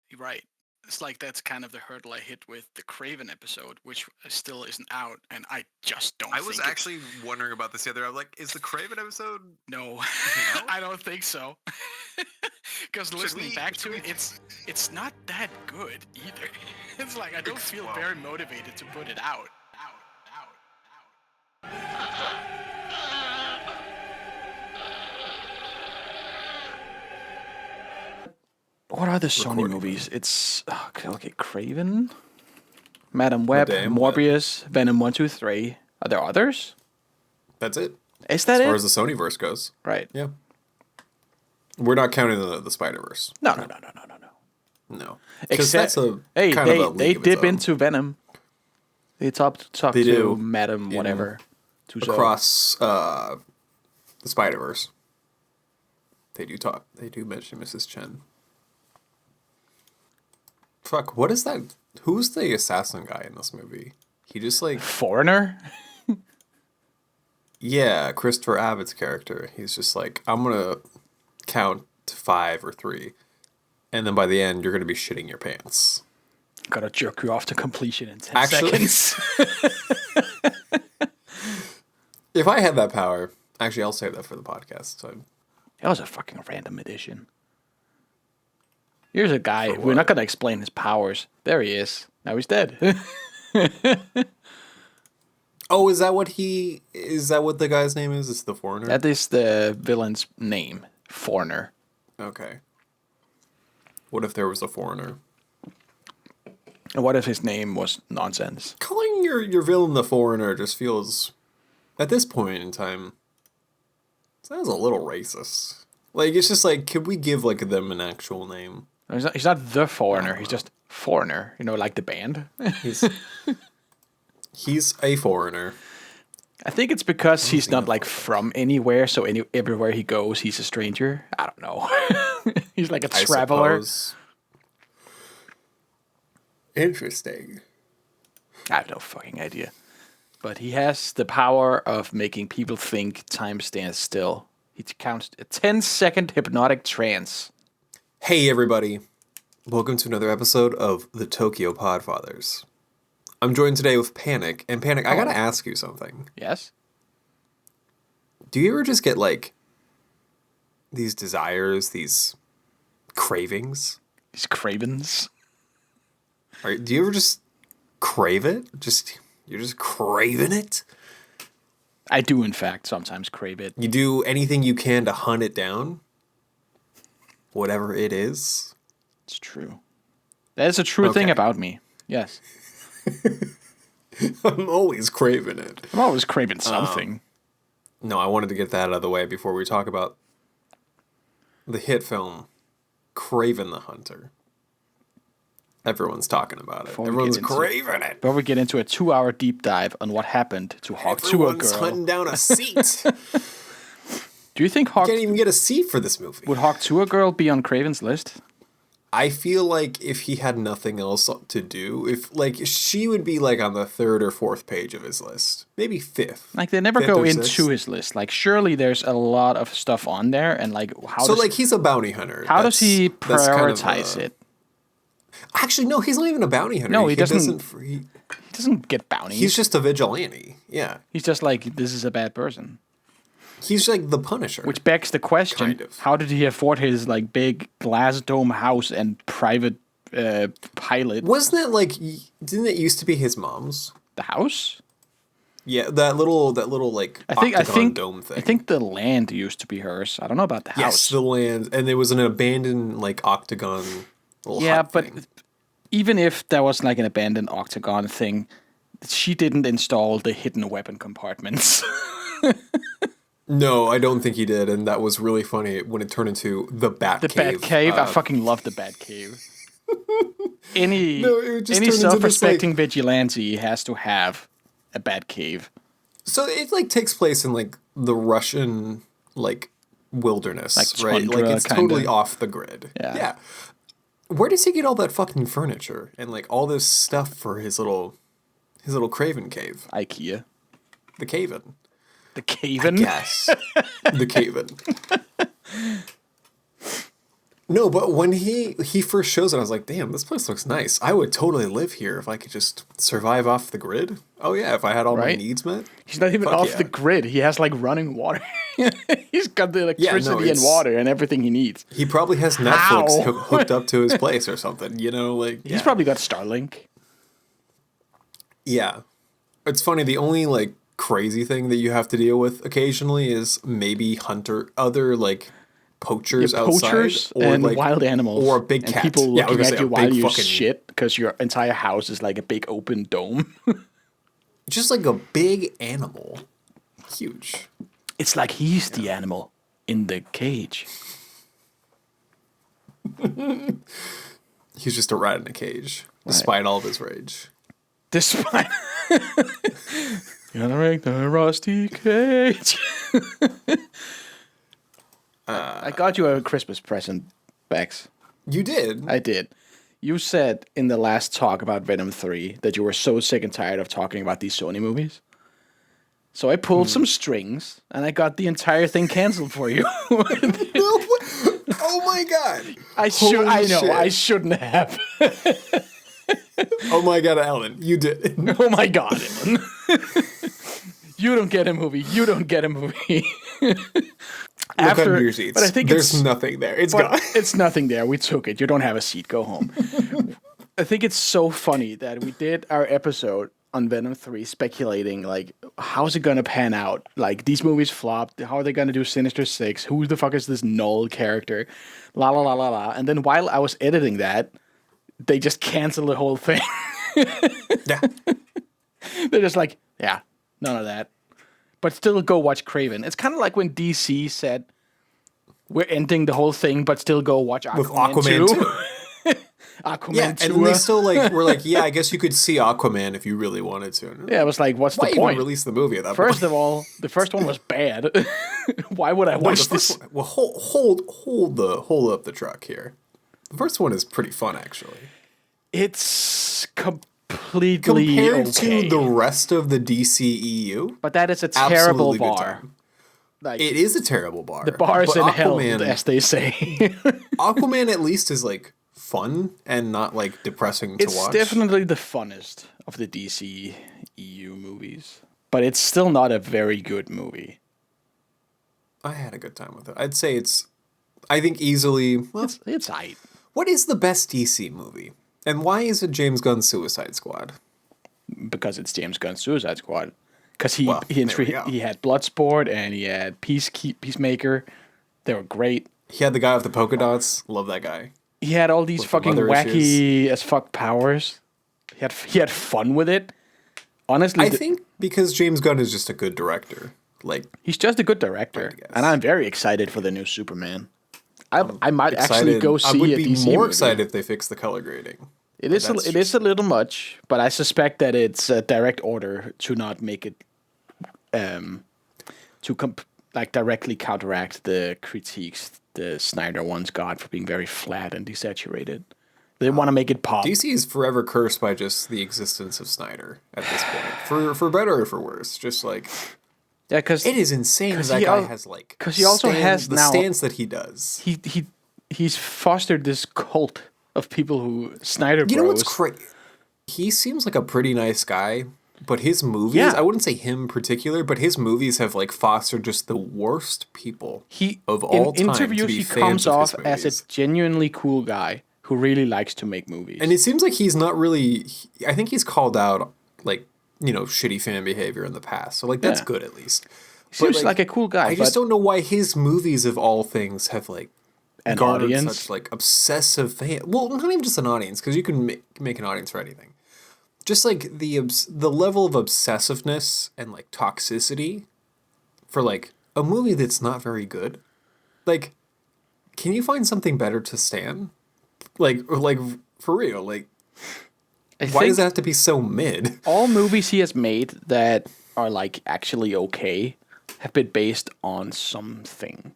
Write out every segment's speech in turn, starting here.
You're right. It's like that's kind of the hurdle I hit with the Kraven episode, which still isn't out, and I just don't. I was actually wondering about this the other. I'm like, is the Kraven episode? No, I don't think so. Because listening back to it, it's not that good either. It's like I don't feel very motivated to put it out. What are the Sony movies? It's okay. Kraven, Madam Web, Morbius, Venom 1, 2, 3. Are there others? That's it. Is that as far as the Sonyverse goes? Right. Yeah. We're not counting the Spider-Verse. No. No. Except they dip into Venom. They talk to Madam whatever. Across the Spider-Verse. They do mention Mrs. Chen. Fuck, what is that? Who's the assassin guy in this movie? He just like... Foreigner? Yeah, Christopher Abbott's character. He's just like, I'm gonna count to 5 or 3. And then by the end, you're gonna be shitting your pants. Gotta jerk you off to completion in 10 seconds. If I had that power... Actually, I'll save that for the podcast. So. That was a fucking random addition. Here's a guy. We're not going to explain his powers. There he is. Now he's dead. Oh, is that what the guy's name is? It's the Foreigner? That is the villain's name. Foreigner. Okay. What if there was a Foreigner? And what if his name was nonsense? Calling your villain the Foreigner just feels, at this point in time, sounds a little racist. Like, it's just like, could we give like them an actual name? He's not the Foreigner. He's just Foreigner. You know, like the band. He's a foreigner. I think it's because he's not like from anywhere, so everywhere he goes, he's a stranger. I don't know. He's like a traveler. Interesting. I have no fucking idea. But he has the power of making people think time stands still. He counts a 10-second hypnotic trance. Hey everybody, welcome to another episode of the Tokyo Podfathers. I'm joined today with Panic, and Panic, I gotta ask you something. Yes? Do you ever just get like these desires, these cravings? These cravens? Do you ever just crave it? You're just craving it? I do, in fact, sometimes crave it. You do anything you can to hunt it down? Whatever it is? It's true. That is a true thing about me. Yes. I'm always craving it. I'm always craving something. No, I wanted to get that out of the way before we talk about the hit film, Kraven the Hunter. Everyone's talking about it. Everyone's craving it. Before we get into a 2-hour deep dive on what happened to Hawk to a girl. Everyone's hunting down a seat. Do you think Hawk... You can't even get a seat for this movie. Would Hawk to a girl be on Kraven's list? I feel like if he had nothing else to do, she would be like on the 3rd or 4th page of his list. Maybe 5th. Like they never go into his list. Like surely there's a lot of stuff on there and like he's a bounty hunter. How does he prioritize it? Actually, no, he's not even a bounty hunter. No, he doesn't. He doesn't get bounties. He's just a vigilante. Yeah. He's just like, this is a bad person. He's like the Punisher. Which begs the question, kind of. How did he afford his like big glass dome house and private pilot? Wasn't it like, didn't it used to be his mom's? The house? Yeah, that little like octagon dome thing. I think the land used to be hers. I don't know about the house. Yes, the land. And there was an abandoned like octagon little hut thing. Even if there was like an abandoned octagon thing, she didn't install the hidden weapon compartments. No, I don't think he did, and that was really funny when it turned into the Bat Cave. The Bat Cave? I fucking love the Bat Cave. Any self-respecting vigilante has to have a Bat Cave. So it like takes place in like the Russian like wilderness, like tundra, right? Like it's totally off the grid. Yeah. Where does he get all that fucking furniture and like all this stuff for his little Kraven cave? IKEA. The Caven. The Kraven? Yes. The Kraven. No, but when he first shows it, I was like, damn, this place looks nice. I would totally live here if I could just survive off the grid. Oh yeah, if I had all my needs met. He's not even off the grid. He has like running water. He's got the electricity and water and everything he needs. He probably has Netflix hooked up to his place or something, you know, like he's probably got Starlink. Yeah. It's funny, the only like crazy thing that you have to deal with occasionally is maybe other like poachers outside, or and like wild animals, or a big and cat. people looking at you while you fucking... shit because your entire house is like a big open dome. Just like a big animal, huge. It's like he's the animal in the cage. He's just a rat in a cage, despite all of his rage. Despite gonna make the rusty cage. I got you a Christmas present, Bex. You did? I did. You said in the last talk about Venom 3 that you were so sick and tired of talking about these Sony movies. So I pulled some strings and I got the entire thing canceled for you. Oh my god! I shouldn't have. Oh my god, Alan, you did. Oh my god, Alan. You don't get a movie. You don't get a movie. Look under your seats. But I think there's nothing there. It's gone. It's nothing there. We took it. You don't have a seat. Go home. I think it's so funny that we did our episode on Venom 3 speculating, like, how's it going to pan out? Like, these movies flopped. How are they going to do Sinister 6? Who the fuck is this Null character? La la la la la. And then while I was editing that, they just canceled the whole thing. Yeah. They're just like, yeah, none of that. But still go watch Kraven. It's kind of like when DC said, we're ending the whole thing, but still go watch Aquaman, with Aquaman 2. Aquaman 2. And they still were like, yeah, I guess you could see Aquaman if you really wanted to. Yeah, it was like, what's the point? Why even release the movie at that First point? of all, the first one was bad. Why would I watch this? Well, hold up the truck here. The first one is pretty fun, actually. It's completely compared okay to the rest of the DCEU. But that is a terrible bar. Like, it is a terrible bar. The bar is in hell, as they say. Aquaman at least is like fun and not like depressing to watch. It's definitely the funnest of the DCEU movies, but it's still not a very good movie. I had a good time with it. I'd say I think easily. Well, it's aight. What is the best DC movie? And why is it James Gunn's Suicide Squad? Because it's James Gunn's Suicide Squad. Because he had Bloodsport and he had Peacemaker. They were great. He had the guy with the polka dots. Love that guy. He had all these fucking wacky as fuck powers. He had fun with it. Honestly, I think because James Gunn is just a good director. Like, he's just a good director, and I'm very excited for the new Superman. I might actually go see a DC movie. I would be more excited if they fix the color grading. It is a little much, but I suspect that it's a direct order to not make it directly counteract the critiques the Snyder ones got for being very flat and desaturated. They want to make it pop. DC is forever cursed by just the existence of Snyder at this point, for better or for worse. Just like, yeah, because it is insane that guy has like. Because he also has the now stance that he does. He's fostered this cult of people who Snyder bros. You know what's crazy? He seems like a pretty nice guy, but his movies, I wouldn't say him in particular, but his movies have like fostered just the worst people of all time. In interviews, he comes off as a genuinely cool guy who really likes to make movies. And it seems like he's not really, I think he's called out like, shitty fan behavior in the past. So like, that's good at least. Seems like a cool guy. I just don't know why his movies of all things have like an audience, such like obsessive fan. Well, not even just an audience, because you can make an audience for anything. Just like the level of obsessiveness and like toxicity for like a movie that's not very good. Like, can you find something better to stand? Like for real, like, why does it have to be so mid? All movies he has made that are like actually okay have been based on something.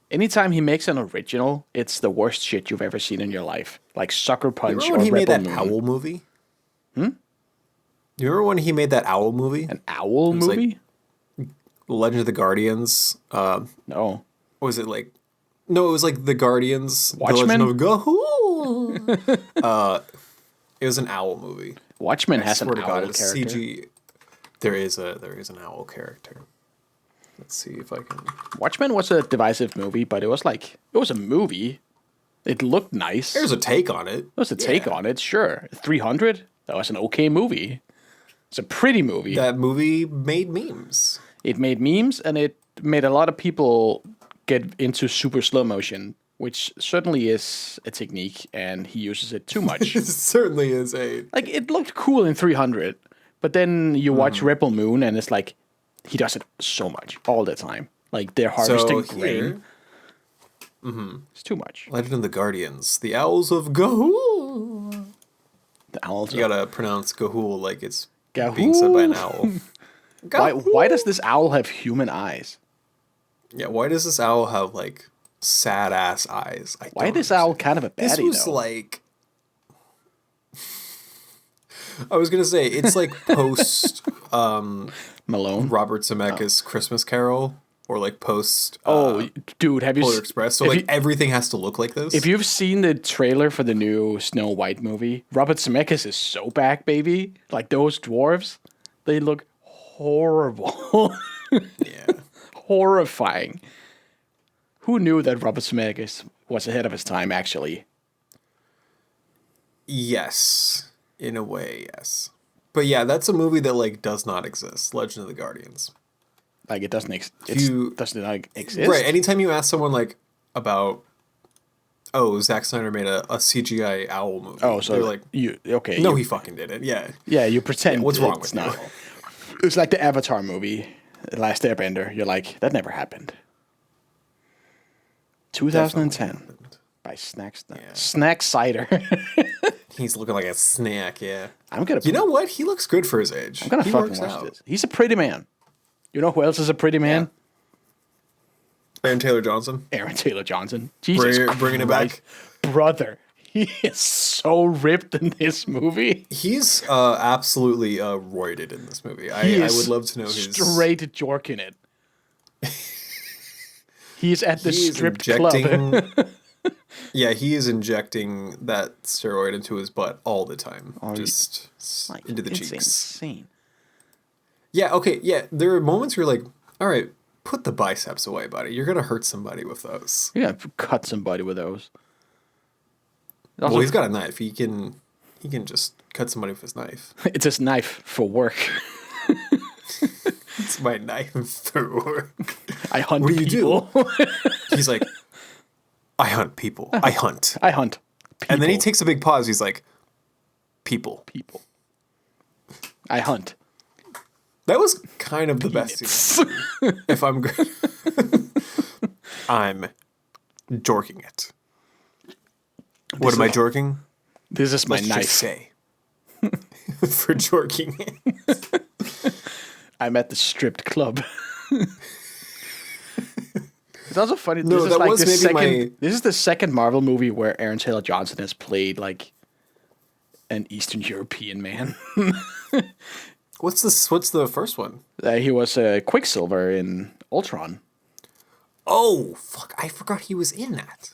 Anytime he makes an original, it's the worst shit you've ever seen in your life. Like Sucker Punch or Rebel Moon. He made that Owl movie? You remember when he made that Owl movie? An Owl movie? Like Legend of the Guardians. No. What was it like? No, it was like The Guardians. Watchmen? The Legend of Gahul. It was an owl movie. Watchmen has an owl character. CG. There is an owl character. Let's see if I can. Watchmen was a divisive movie, but it was a movie. It looked nice. There's a take on it. There was a take on it, sure. 300, that was an okay movie. It's a pretty movie. That movie made memes. It made memes, and it made a lot of people get into super slow motion, which certainly is a technique, and he uses it too much. It certainly is a... Like, it looked cool in 300, but then you watch Rebel Moon, and it's like, he does it so much, all the time. Like, they're harvesting grain. It's too much. Legend of the Guardians. The Owls of Gahul. The owls. You gotta pronounce Gahul like it's Gahul. being said by an owl. Why does this owl have human eyes? Yeah, why does this owl have, like, sad-ass eyes? Why is this owl kind of a baddie, This was though? like... I was gonna say, it's like post... Malone? Robert Zemeckis' Christmas Carol, or like post... dude, have you... Polar Express, so like everything has to look like this? If you've seen the trailer for the new Snow White movie, Robert Zemeckis is so back, baby. Like, those dwarves, they look horrible. Yeah. Horrifying. Who knew that Robert Zemeckis was ahead of his time, actually? Yes. In a way, yes. But yeah, that's a movie that, like, does not exist. Legend of the Guardians. Like, it doesn't doesn't like, exist? Right, anytime you ask someone, like, about... Oh, Zack Snyder made a CGI owl movie. Oh, so they're like... No, he fucking didn't. Yeah. Yeah, you pretend. Yeah, what's wrong with not. you? It's like the Avatar movie, The Last Airbender. You're like, that never happened. 2010 by Snack Cider. He's looking like a snack, yeah. You know what? He looks good for his age. I'm gonna fucking watch this. He's a pretty man. You know who else is a pretty man? Yeah. Aaron Taylor Johnson. Jesus Christ. Bringing it back. Brother, he is so ripped in this movie. He's absolutely roided in this movie. I would love to know his... straight jork in it. He's at the stripped club. Yeah, he is injecting that steroid into his butt all the time. Just into the cheeks. It's insane. Yeah, okay, yeah. There are moments where you're like, all right, put the biceps away, buddy. You're going to hurt somebody with those. You're going to cut somebody with those. Also, well, he's got a knife. He can just cut somebody with his knife. It's his knife for work. It's my knife for work. I hunt people. What do you do? He's like, I hunt people. I hunt. I hunt people. And then he takes a big pause. He's like, people. I hunt. That was kind of the best scene. If I'm good. I'm jorking it. What am I jorking? This is my knife. Say. For jorking it. I'm at the stripped club. It's also funny. No, this is like the second. This is the second Marvel movie where Aaron Taylor Johnson has played like an Eastern European man. What's the first one? He was Quicksilver in Ultron. Oh fuck! I forgot he was in that.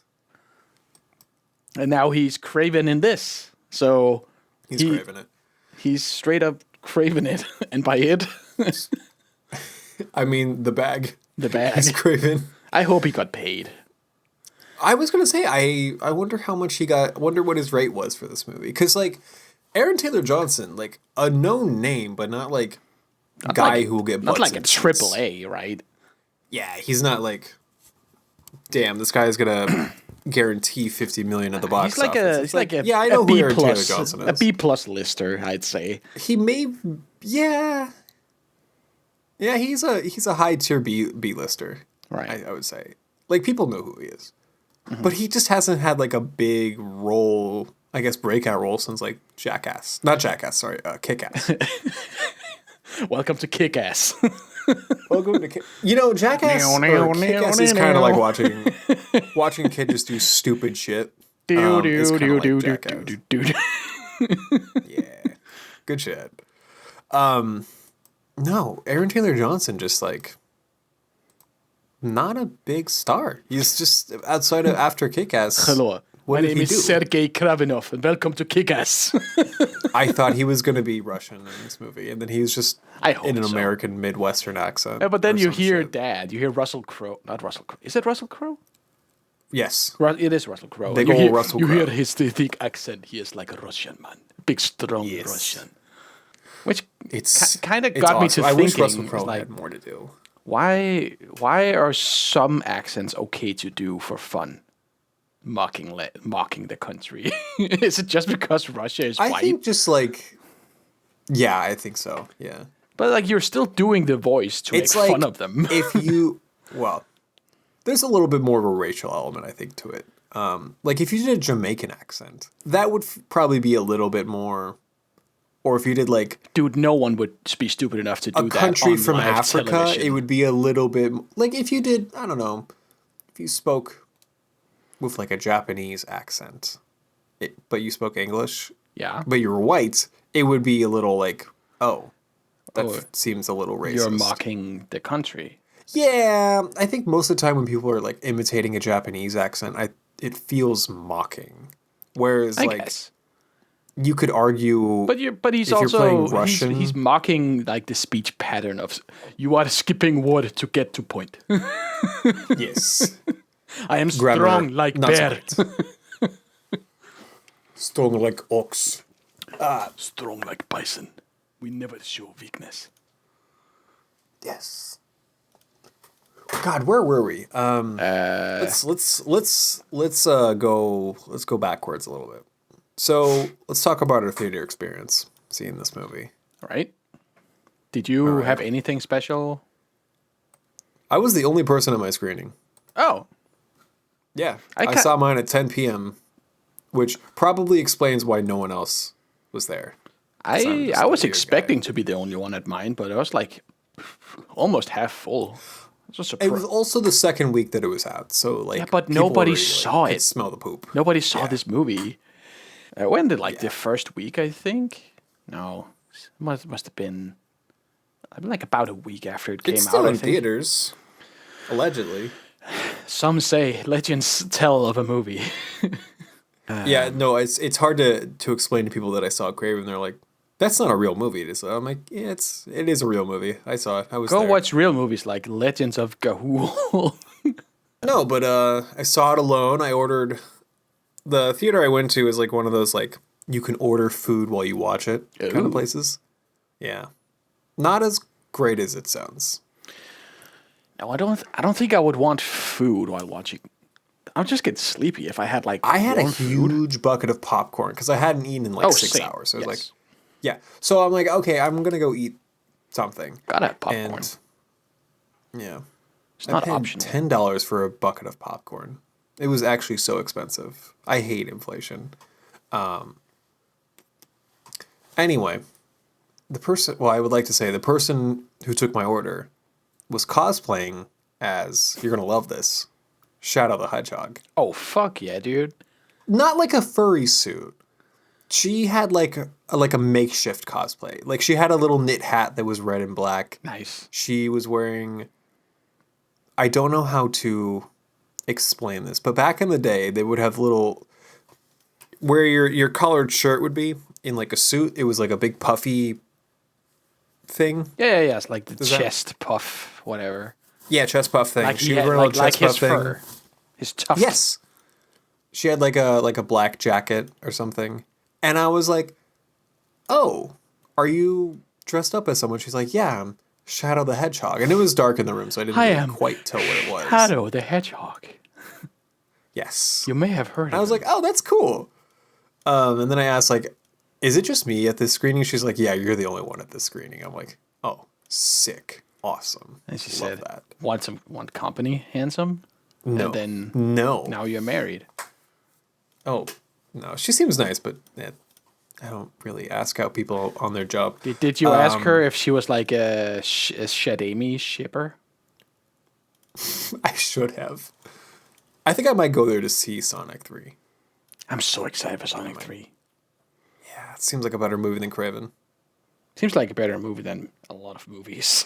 And now he's Kraven in this. So he's Kraven it. He's straight up Kraven it, and by it, I mean the bag. The bag. He's Kraven. I hope he got paid. I was gonna say I wonder how much he got. I wonder what his rate was for this movie, because like Aaron Taylor Johnson, like a known name, but not like a guy who will get butts. Not like a AAA, right? Yeah, he's not like. Damn, this guy is gonna guarantee $50 million at the box office. He's like a yeah, I know who Aaron Taylor Johnson is. A B+ lister, I'd say. He may, yeah, he's a high tier B lister. Right. I would say. Like, people know who he is. Mm-hmm. But he just hasn't had, like, a big role, I guess, breakout role since, like, Jackass. Not Jackass, sorry, Kick-Ass. Welcome to Kick-Ass. Welcome to Jackass or Kick-Ass is kind of like watching a kid just do stupid shit. Yeah. Good shit. No, Aaron Taylor Johnson just, like... not a big star. He's just outside of after Kick-Ass. Hello. What My did name he is do? Sergei Kravinov, and welcome to Kick-Ass. I thought he was going to be Russian in this movie, and then he was just in an so. American Midwestern accent. Yeah, but then or you some hear shit. Dad. You hear Russell Crowe. Not Russell Crowe. Is it Russell Crowe? Yes. It is Russell Crowe. Big You ol' hear, Russell you hear Crowe. his thick accent. He is like a Russian man. Big, strong Yes. Russian. Which It's kind of it's got me awesome. to I wish thinking, Russell Crowe like, had more to do. why are some accents okay to do for fun? Mocking the country. Is it just because Russia is I white? think just like, yeah, I think so. Yeah. But like you're still doing the voice to It's make like fun of them. if you, well, there's a little bit more of a racial element, I think, to it. Like if you did a Jamaican accent, that would probably be a little bit more. Or if you did like Dude, no one would be stupid enough to do a that country on from live Africa, television. it would be a little bit like if you did, I don't know, if you spoke with like a Japanese accent, but you spoke English, Yeah. but you were white, it would be a little like, oh, that seems a little racist. You're mocking the country. Yeah, I think most of the time when people are like imitating a Japanese accent, it feels mocking. Whereas I like guess. you could argue, But he's if you're also playing Russian, he's mocking like the speech pattern of you are skipping word to get to point. yes, I am Grammar, strong like not so bear. great. Strong like ox. Strong like bison. We never show weakness. Yes. God, where were we? Let's go backwards a little bit. So let's talk about our theater experience seeing this movie. All right. Did you have anything special? I was the only person at my screening. Oh, Yeah, I saw mine at 10 p.m., which probably explains why no one else was there. I was expecting to be the only one at mine, but I was like almost half full. I was It was also the second week that it was out, so like, Yeah, but people nobody already, saw could it. Smell the poop. Nobody saw this movie. When did the first week? I think no, must have been like about a week after it came It's still out. in I think. theaters, allegedly. Some say legends tell of a movie. Yeah, no, it's hard to explain to people that I saw Kraven. They're like, "That's not a real movie." I'm like, "Yeah, it is a real movie. I saw it. I was Go there." watch real movies like Legends of Ga'Hoole. No, but I saw it alone. I ordered. The theater I went to is like one of those like you can order food while you watch it kind Ooh. of places. Yeah, not as great as it sounds. No, I don't think I would want food while watching. I'll just get sleepy if I had like. I had a warm food. huge bucket of popcorn because I hadn't eaten in like 6 same. hours. So it was Yes. like, yeah. So I'm like, okay, I'm gonna go eat something. Gotta have popcorn. And yeah, It's not I paid optional. $10 for a bucket of popcorn. It was actually so expensive. I hate inflation. Anyway, I would like to say the person who took my order was cosplaying as, you're going to love this, Shadow the Hedgehog. Oh fuck yeah, dude! Not like a furry suit. She had like a makeshift cosplay. Like she had a little knit hat that was red and black. Nice. She was wearing, I don't know how to explain this, but back in the day, they would have little, where your collared shirt would be in like a suit. It was like a big puffy thing. Yeah. It's like the Is that- chest puff, whatever. Yeah, chest puff thing. Like She he was had, wearing a like little chest his puff thing. fur, his tuft. Yes. She had like a black jacket or something. And I was like, "Oh, are you dressed up as someone?" She's like, "Yeah, I'm Shadow the Hedgehog." And it was dark in the room, so I didn't I really am quite tell what it was. Shadow the Hedgehog. Yes. You may have heard. I was like, "Oh, that's cool." And then I asked, like, "Is it just me at this screening?" She's like, "Yeah, you're the only one at this screening." I'm like, "Oh, sick, awesome." And she Love said, that. Want company, handsome?" No, And then no. now you're married. Oh, no. She seems nice, but I don't really ask out people on their job. Did you ask her if she was like a Shadami shipper? I should have. I think I might go there to see Sonic 3. I'm so excited for Sonic 3. Yeah, it seems like a better movie than Kraven. Seems like a better movie than a lot of movies.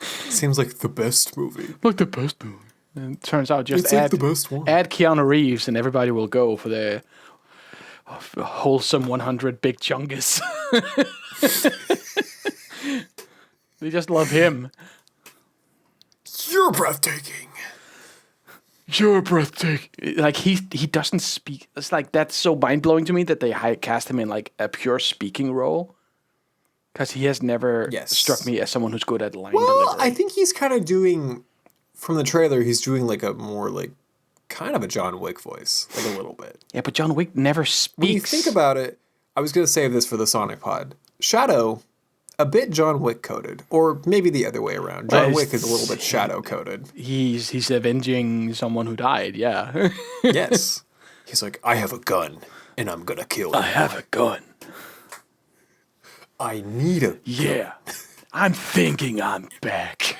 Seems like the best movie. Like the best movie. And it turns out just it's like the best one. Add Keanu Reeves and everybody will go for the wholesome 100 Big Chungus. They just love him. You're breathtaking. You're breathtaking. Like he doesn't speak. It's like that's so mind blowing to me that they cast him in like a pure speaking role. Because he has never struck me as someone who's good at line delivery. I think he's kind of doing, from the trailer, he's doing like a more like kind of a John Wick voice, like a little bit. Yeah, but John Wick never speaks. When you think about it, I was going to save this for the Sonic Pod. Shadow, a bit John Wick coded, or maybe the other way around. John Wick is a little bit Shadow coded. He's avenging someone who died. Yeah. Yes. He's like, I have a gun, and I'm gonna kill you. I have a gun. I need a gun. Yeah. I'm thinking I'm back.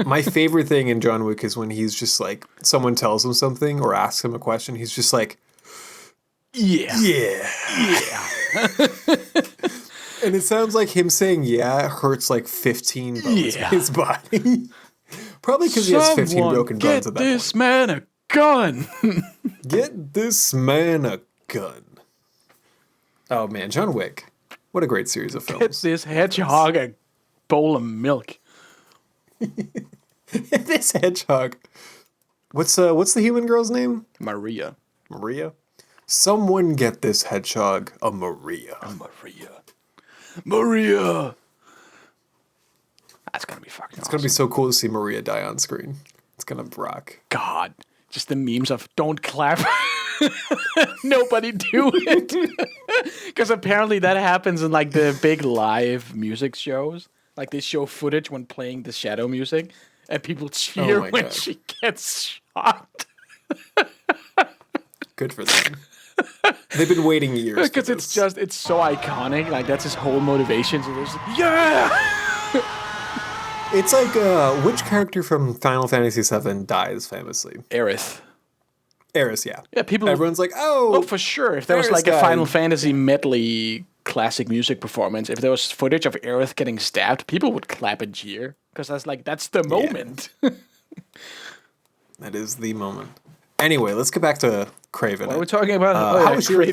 My favorite thing in John Wick is when he's just like, someone tells him something or asks him a question, he's just like, yeah. Yeah. And it sounds like him saying yeah hurts like 15 bones in his body. Probably because he has 15 broken bones at that point. Get this man a gun. Get this man a gun. Oh man, John Wick. What a great series of films. Get this hedgehog a bowl of milk. This hedgehog. What's the human girl's name? Maria. Maria? Someone get this hedgehog a Maria. Maria. That's gonna be fucking It's gonna be so cool to see Maria die on screen. It's gonna rock. God. Just the memes of don't clap. Nobody do it. Because apparently that happens in like the big live music shows. Like they show footage when playing the Shadow music, and people cheer when she gets shot. Good for them. They've been waiting years. Because it's so iconic. Like that's his whole motivation. So there's yeah. It's like which character from Final Fantasy VII dies famously? Aerith, yeah. Yeah, people. Everyone's like, oh, for sure. If there was Aerith like a died. Final Fantasy medley classic music performance, if there was footage of Aerith getting stabbed, people would clap and cheer because that's the moment. That is the moment. Anyway, let's get back to Kraven. What are we talking about? How was your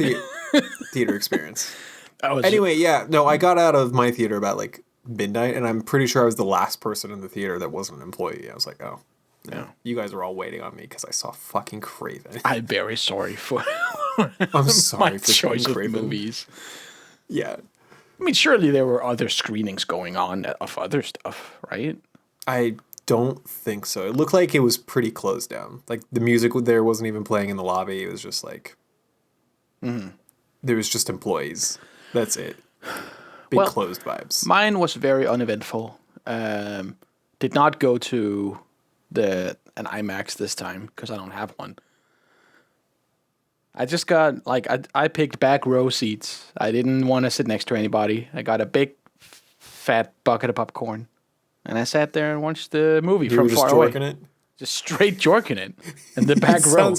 theater experience? Anyway, I got out of my theater about like midnight, and I'm pretty sure I was the last person in the theater that wasn't an employee. I was like, oh, yeah, you guys are all waiting on me because I saw fucking Kraven. I'm very sorry for I'm sorry my for choice of Kraven movies. Yeah. I mean, surely there were other screenings going on of other stuff, right? I don't think so. It looked like it was pretty closed down. Like the music there wasn't even playing in the lobby. It was just like there was just employees. That's it. Big closed vibes. Mine was very uneventful. Did not go to an IMAX this time because I don't have one. I just got I picked back row seats. I didn't want to sit next to anybody. I got a big fat bucket of popcorn, and I sat there and watched the movie from far away. It? Just straight jorking it in the back row.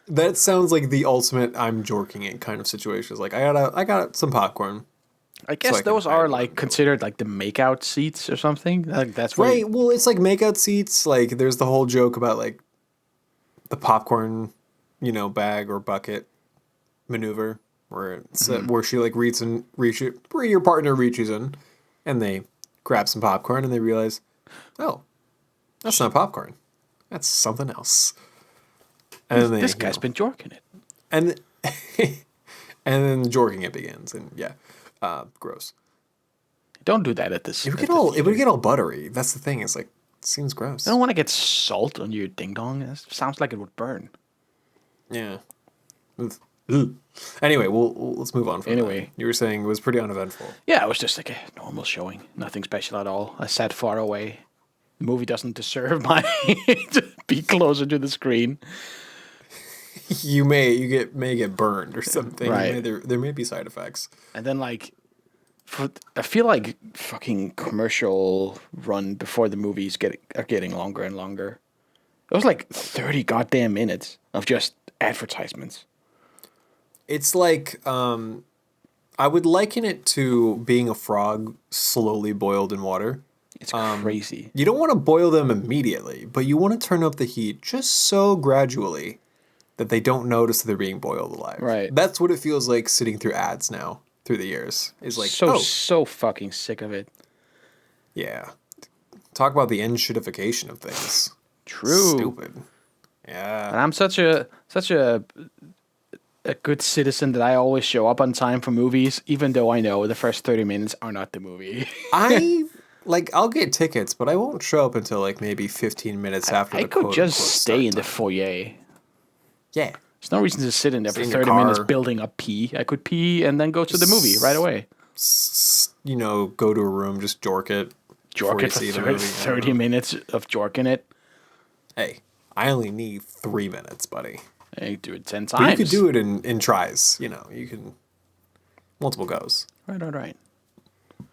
That sounds like the ultimate I'm jorking it kind of situation. It's like I got some popcorn. I guess those are like considered like the makeout seats or something. Like that's right. Well, it's like makeout seats. Like there's the whole joke about like the popcorn, bag or bucket maneuver where she like where your partner reaches in, and they grab some popcorn and they realize, oh, that's not popcorn, that's something else. And this guy's been jorking it, and then jorking it begins, and gross. Don't do that at this. It would get all buttery. That's the thing. It's like it seems gross. I don't want to get salt on your ding dong. It sounds like it would burn. Yeah. Ugh. Anyway, let's move on from that. You were saying it was pretty uneventful. Yeah, it was just like a normal showing. Nothing special at all. I sat far away. The movie doesn't deserve my to be closer to the screen. You may get burned or something. Right. There may be side effects. And then I feel like fucking commercial run before the movies are getting longer and longer. It was like 30 goddamn minutes of just advertisements. It's like I would liken it to being a frog slowly boiled in water. It's crazy. You don't want to boil them immediately, but you want to turn up the heat just so gradually that they don't notice they're being boiled alive. Right. That's what it feels like sitting through ads now through the years. Is like so fucking sick of it. Yeah. Talk about the end-shitification of things. True. Stupid. Yeah. And I'm such a good citizen that I always show up on time for movies, even though I know the first 30 minutes are not the movie. I'll get tickets, but I won't show up until like maybe 15 minutes after I could just stay in the foyer. Yeah. There's no reason to sit in there for 30 minutes building up pee. I could pee and then go to the movie right away. Go to a room, just jork it. Jork it for 30 minutes of jorking it. Hey, I only need 3 minutes, buddy. Hey, do it 10 times. But you could do it in tries. You can multiple goes. Right. You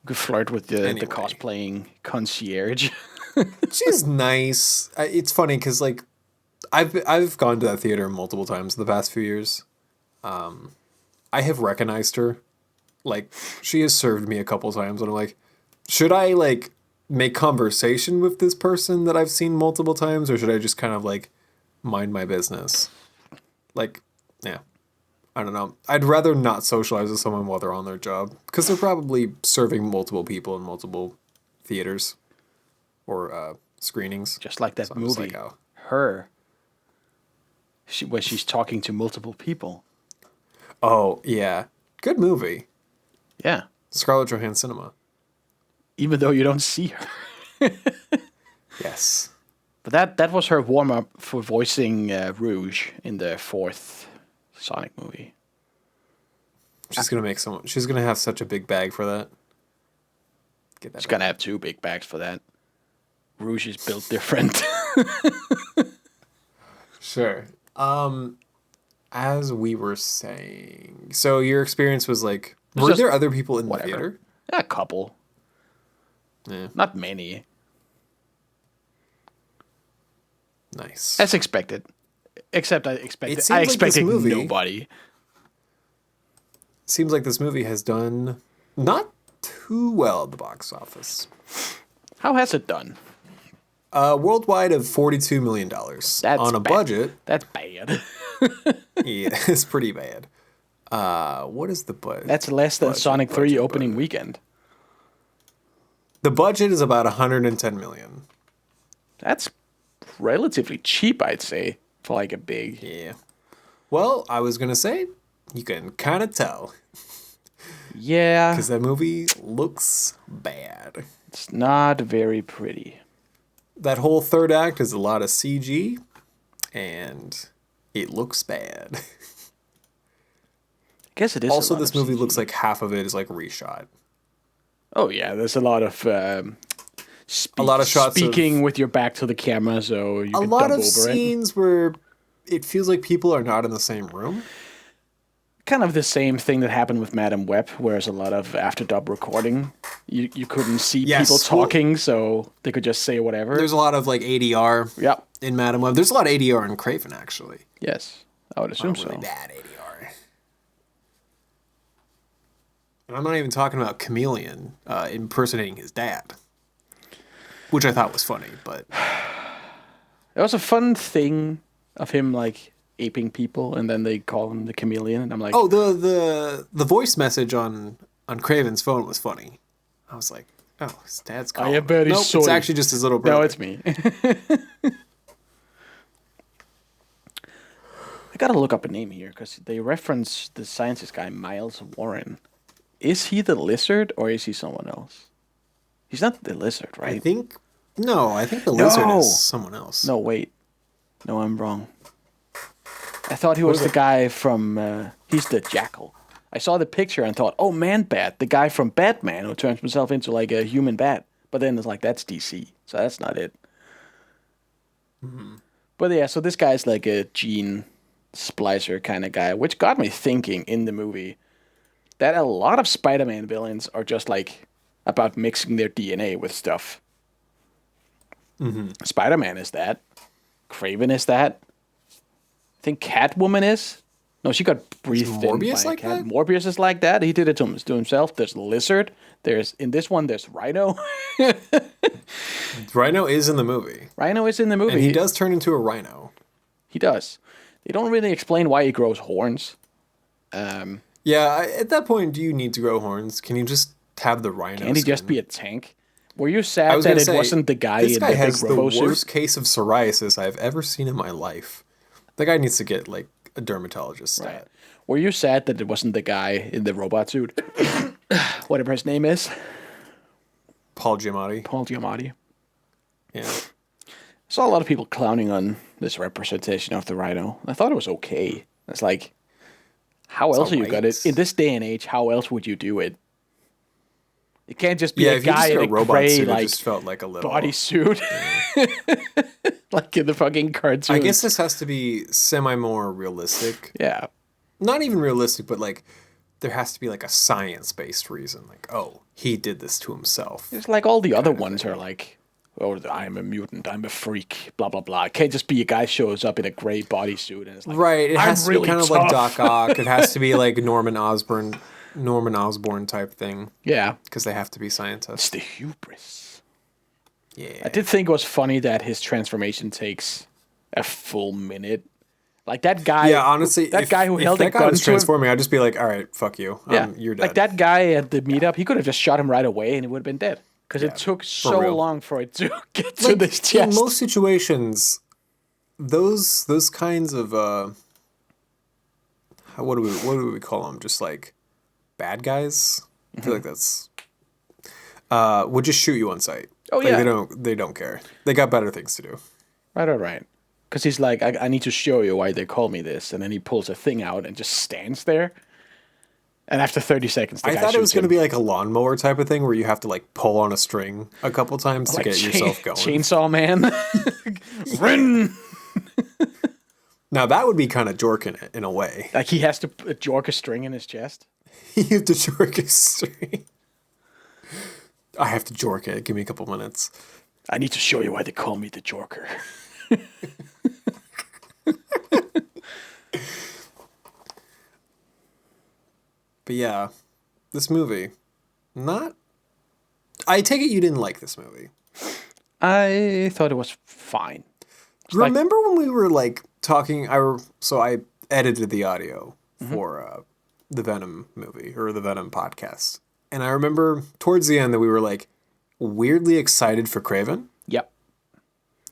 could flirt with the cosplaying concierge. She's nice. It's funny because like I've gone to that theater multiple times in the past few years. I have recognized her. Like she has served me a couple times, and I'm like, should I like make conversation with this person that I've seen multiple times, or should I just kind of like mind my business? Like, yeah, I don't know. I'd rather not socialize with someone while they're on their job because they're probably serving multiple people in multiple theaters or screenings. Just like that movie, Her, where she's talking to multiple people. Oh yeah, good movie. Yeah, Scarlett Johansson cinema. Even though you don't see her. Yes. But that was her warm-up for voicing Rouge in the 4th Sonic movie. She's gonna have such a big bag for that. She's gonna have 2 big bags for that. Rouge is built different. Sure. As we were saying, so your experience was like, were there other people in the theater? A couple. Yeah. Not many. Nice. As expected. Except I expected nobody. Seems like this movie has done not too well at the box office. How has it done? Worldwide of $42 million. That's on a budget. That's bad. Yeah, it's pretty bad. What is the budget? That's less than Sonic 3 opening weekend. The budget is about $110 million. That's relatively cheap, I'd say, for like a big. Yeah. Well, I was gonna say you can kind of tell. Yeah. Because that movie looks bad. It's not very pretty. That whole third act is a lot of CG, and it looks bad. I guess it is. Also, this movie looks like half of it is like reshot. Oh yeah, there's a lot of shots speaking with your back to the camera, so you can a lot dump of over scenes where it feels like people are not in the same room. Kind of the same thing that happened with Madam Web, whereas a lot of after dub recording, you couldn't see people talking, so they could just say whatever. There's a lot of like ADR in Madam Web. There's a lot of ADR in Kraven, actually. Yes, I would assume so. Really bad ADR. And I'm not even talking about Chameleon impersonating his dad, which I thought was funny, but it was a fun thing of him like aping people, and then they call him the Chameleon, and I'm like, oh, the voice message on Kraven's phone was funny. I was like, oh, his dad's calling. I am very sorry. It's actually just his little brother. No, it's me. I gotta look up a name here because they reference the scientist guy Miles Warren. Is he the lizard or is he someone else? He's not the lizard, right? I think the lizard is someone else. No, wait. No, I'm wrong. I thought he was the guy from... he's the Jackal. I saw the picture and thought, oh, Man-Bat, the guy from Batman who turns himself into like a human bat. But then it's like, that's DC, so that's not it. Mm-hmm. But yeah, so this guy's like a gene splicer kind of guy, which got me thinking in the movie that a lot of Spider-Man villains are just like about mixing their DNA with stuff. Mm-hmm. Spider-Man is that. Kraven is that. I think Catwoman is. No, she got breathed in by a cat. Morbius is like that. He did it to himself. There's Lizard. In this one, there's Rhino. Rhino is in the movie. And he does turn into a rhino. He does. They don't really explain why he grows horns. At that point, do you need to grow horns? Can you just have the rhino Can he just be a tank? Were you sad that it wasn't the guy in the big robo suit? This guy has the worst case of psoriasis I've ever seen in my life. The guy needs to get, like, a dermatologist stat. Right. Were you sad that it wasn't the guy in the robot suit? Whatever his name is. Paul Giamatti. Yeah. I saw a lot of people clowning on this representation of the rhino. I thought it was okay. It's like, how else are you gonna... In this day and age, how else would you do it? It can't just be a guy in a gray, suit, like, just felt like a little bodysuit. Like in the fucking cartoon. I guess this has to be semi-more realistic. Yeah. Not even realistic, but like, there has to be like a science-based reason. Like, oh, he did this to himself. It's like all the other ones are like, oh, I'm a mutant, I'm a freak, blah, blah, blah. It can't just be a guy shows up in a gray bodysuit and it's like, right, it has to be kind of like Doc Ock. It has to be like Norman Osborn type thing. Yeah. Because they have to be scientists. It's the hubris. Yeah. I did think it was funny that his transformation takes a full minute. Like that guy. Yeah, honestly, that guy who held a gun to him. If that guy was transforming, I'd just be like, all right, fuck you. Yeah. You're dead. Like that guy at the meetup, he could have just shot him right away and he would have been dead. Because it took so long for it to get to this chest. In most situations, those kinds of what do we call them? Just like bad guys. I feel like that's would just shoot you on sight. Oh like, yeah, they don't care. They got better things to do. Right. Because he's like, I need to show you why they call me this, and then he pulls a thing out and just stands there. And after 30 seconds, the guy thought it was going to be like a lawnmower type of thing where you have to like pull on a string a couple times to get yourself going. Chainsaw Man. Rin. Now that would be kind of jorking it in a way. Like he has to jork a string in his chest. He has to jork a string. I have to jork it. Give me a couple minutes. I need to show you why they call me the Jorker. But yeah, this movie, I take it you didn't like this movie. I thought it was fine. Remember when we were like talking? So I edited the audio for the Venom movie or the Venom podcast, and I remember towards the end that we were like weirdly excited for Kraven. Yep.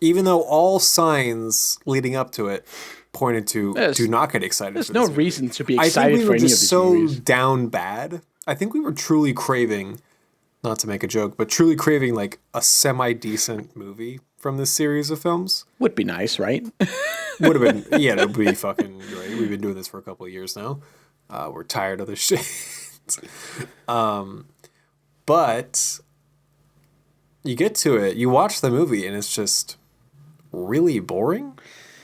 Even though all signs leading up to it pointed to do not get excited. There's no reason to be excited for any of these movies. I think we were just so down bad. I think we were truly craving, not to make a joke, but truly craving like a semi-decent movie from this series of films. Would be nice, right? Would have been, yeah, it would be fucking great. We've been doing this for a couple of years now. We're tired of this shit. But you get to it, you watch the movie, and it's just really boring.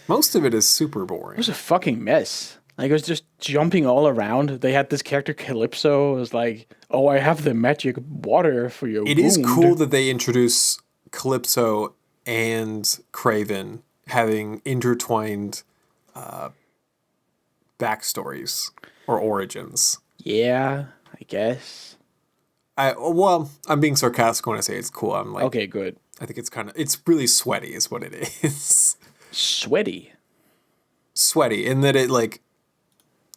Most of it is super boring. It was a fucking mess. Like, it was just jumping all around. They had this character, Calypso. It was like, oh, I have the magic water for your wound. It is cool that they introduce Calypso and Kraven having intertwined backstories or origins. Yeah, I guess. I'm being sarcastic when I say it's cool. I'm like, okay, good. I think it's really sweaty is what it is. Sweaty in that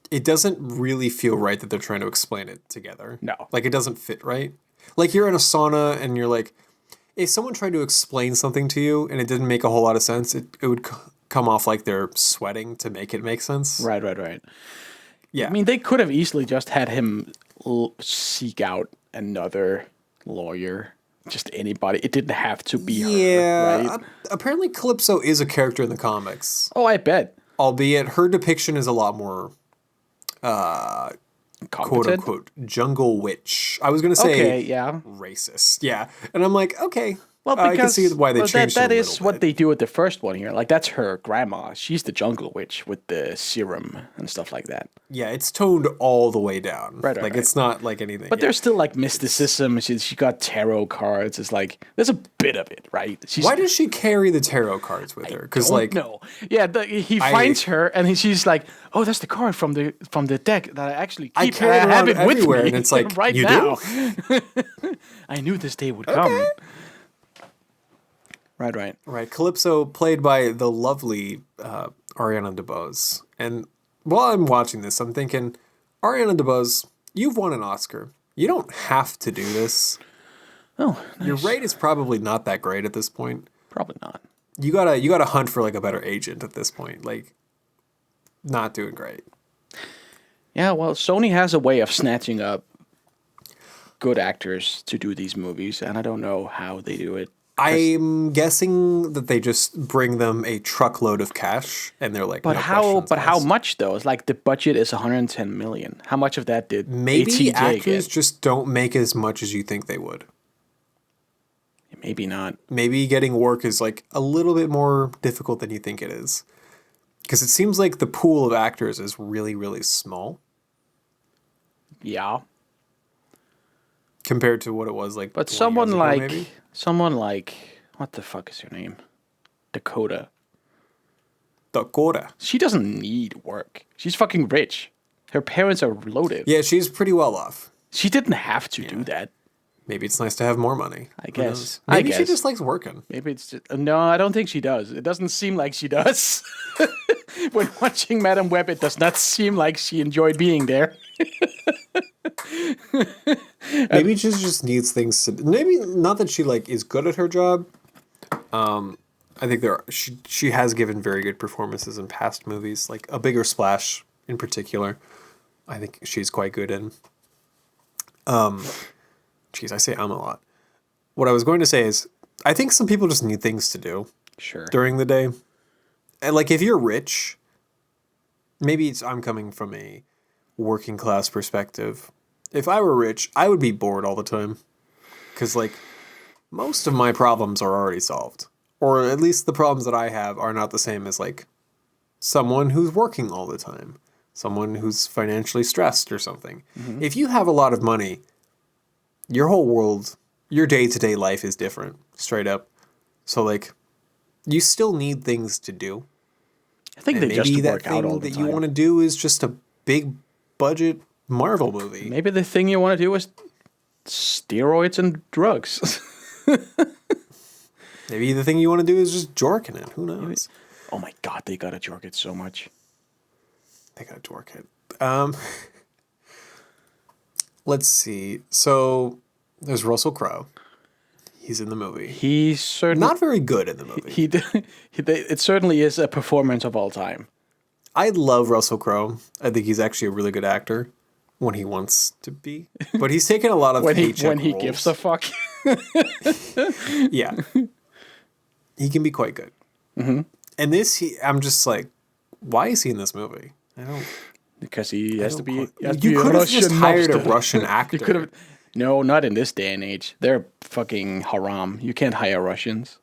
it doesn't really feel right that they're trying to explain it together. No. Like, it doesn't fit right. Like, you're in a sauna and you're like, if someone tried to explain something to you and it didn't make a whole lot of sense, it would come off like they're sweating to make it make sense. Right. Yeah. I mean, they could have easily just had him seek out another lawyer. Just anybody. It didn't have to be her, right? Apparently Calypso is a character in the comics. Oh, I bet. Albeit her depiction is a lot more quote unquote jungle witch. I was gonna say okay, yeah. racist. Yeah. And I'm like, okay, Well, because I can see why they changed that it a is little what bit. they do with the first one here. Like, that's her grandma. She's the jungle witch with the serum and stuff like that. Yeah, it's toned all the way down. Right. It's not like anything. But there's still like mysticism. She got tarot cards. It's like there's a bit of it, right? Why does she carry the tarot cards with her? Because no, yeah, he finds her and she's like, "Oh, that's the card from the deck that I actually keep. I carry it have around it with everywhere," me and it's like, right you now. do? I knew this day would come. Right. Right. Calypso, played by the lovely Ariana DeBose. And while I'm watching this, I'm thinking, Ariana DeBose, you've won an Oscar. You don't have to do this. Oh, nice. Your rate is probably not that great at this point. Probably not. You gotta hunt for like a better agent at this point. Like, not doing great. Yeah, well, Sony has a way of snatching up good actors to do these movies, and I don't know how they do it. I'm guessing that they just bring them a truckload of cash, and they're like, But no how? But how asked." much though? It's like the budget is 110 million. How much of that did Maybe ATJ actors get? just don't make as much as you think they would. Maybe not. Maybe getting work is like a little bit more difficult than you think it is. Because it seems like the pool of actors is really, really small Yeah, compared to what it was like. but 20 someone years ago, like maybe? what the fuck is her name? Dakota. Dakota. She doesn't need work. She's fucking rich. Her parents are loaded. Yeah, she's pretty well off. She didn't have to do that. Maybe it's nice to have more money. I Who guess. knows? Maybe she guess. just likes working. Maybe it's just, no, I don't think she does. It doesn't seem like she does. When watching Madame Web, it does not seem like she enjoyed being there. Maybe she just needs things to. Maybe not that she like is good at her job. I think she has given very good performances in past movies, like A Bigger Splash in particular. I think she's quite good in. Geez, I say a lot. What I was going to say is, I think some people just need things to do Sure. during the day. And like if you're rich, maybe I'm coming from a working class perspective. If I were rich, I would be bored all the time. Because like most of my problems are already solved. Or at least the problems that I have are not the same as like someone who's working all the time. Someone who's financially stressed or something. Mm-hmm. If you have a lot of money, your whole world, your day-to-day life is different, straight up. So like, you still need things to do. I think and they maybe just that work thing out all the that time. you want to do is just a big budget Marvel movie. Maybe the thing you want to do is steroids and drugs. Maybe the thing you want to do is just jorking it. Who knows? Oh my god, they gotta jork it so much. They gotta jork it. Let's see. So there's Russell Crowe. He's in the movie. He's certainly Not very good in the movie. It certainly is a performance of all time. I love Russell Crowe. I think he's actually a really good actor when he wants to be. But he's taken a lot of When paycheck he roles. gives a fuck. Yeah. He can be quite good. Mm-hmm. And I'm just like, why is he in this movie? I don't. Because he has to be. You could have just hired a Russian actor. You could have. No, not in this day and age. They're fucking haram. You can't hire Russians.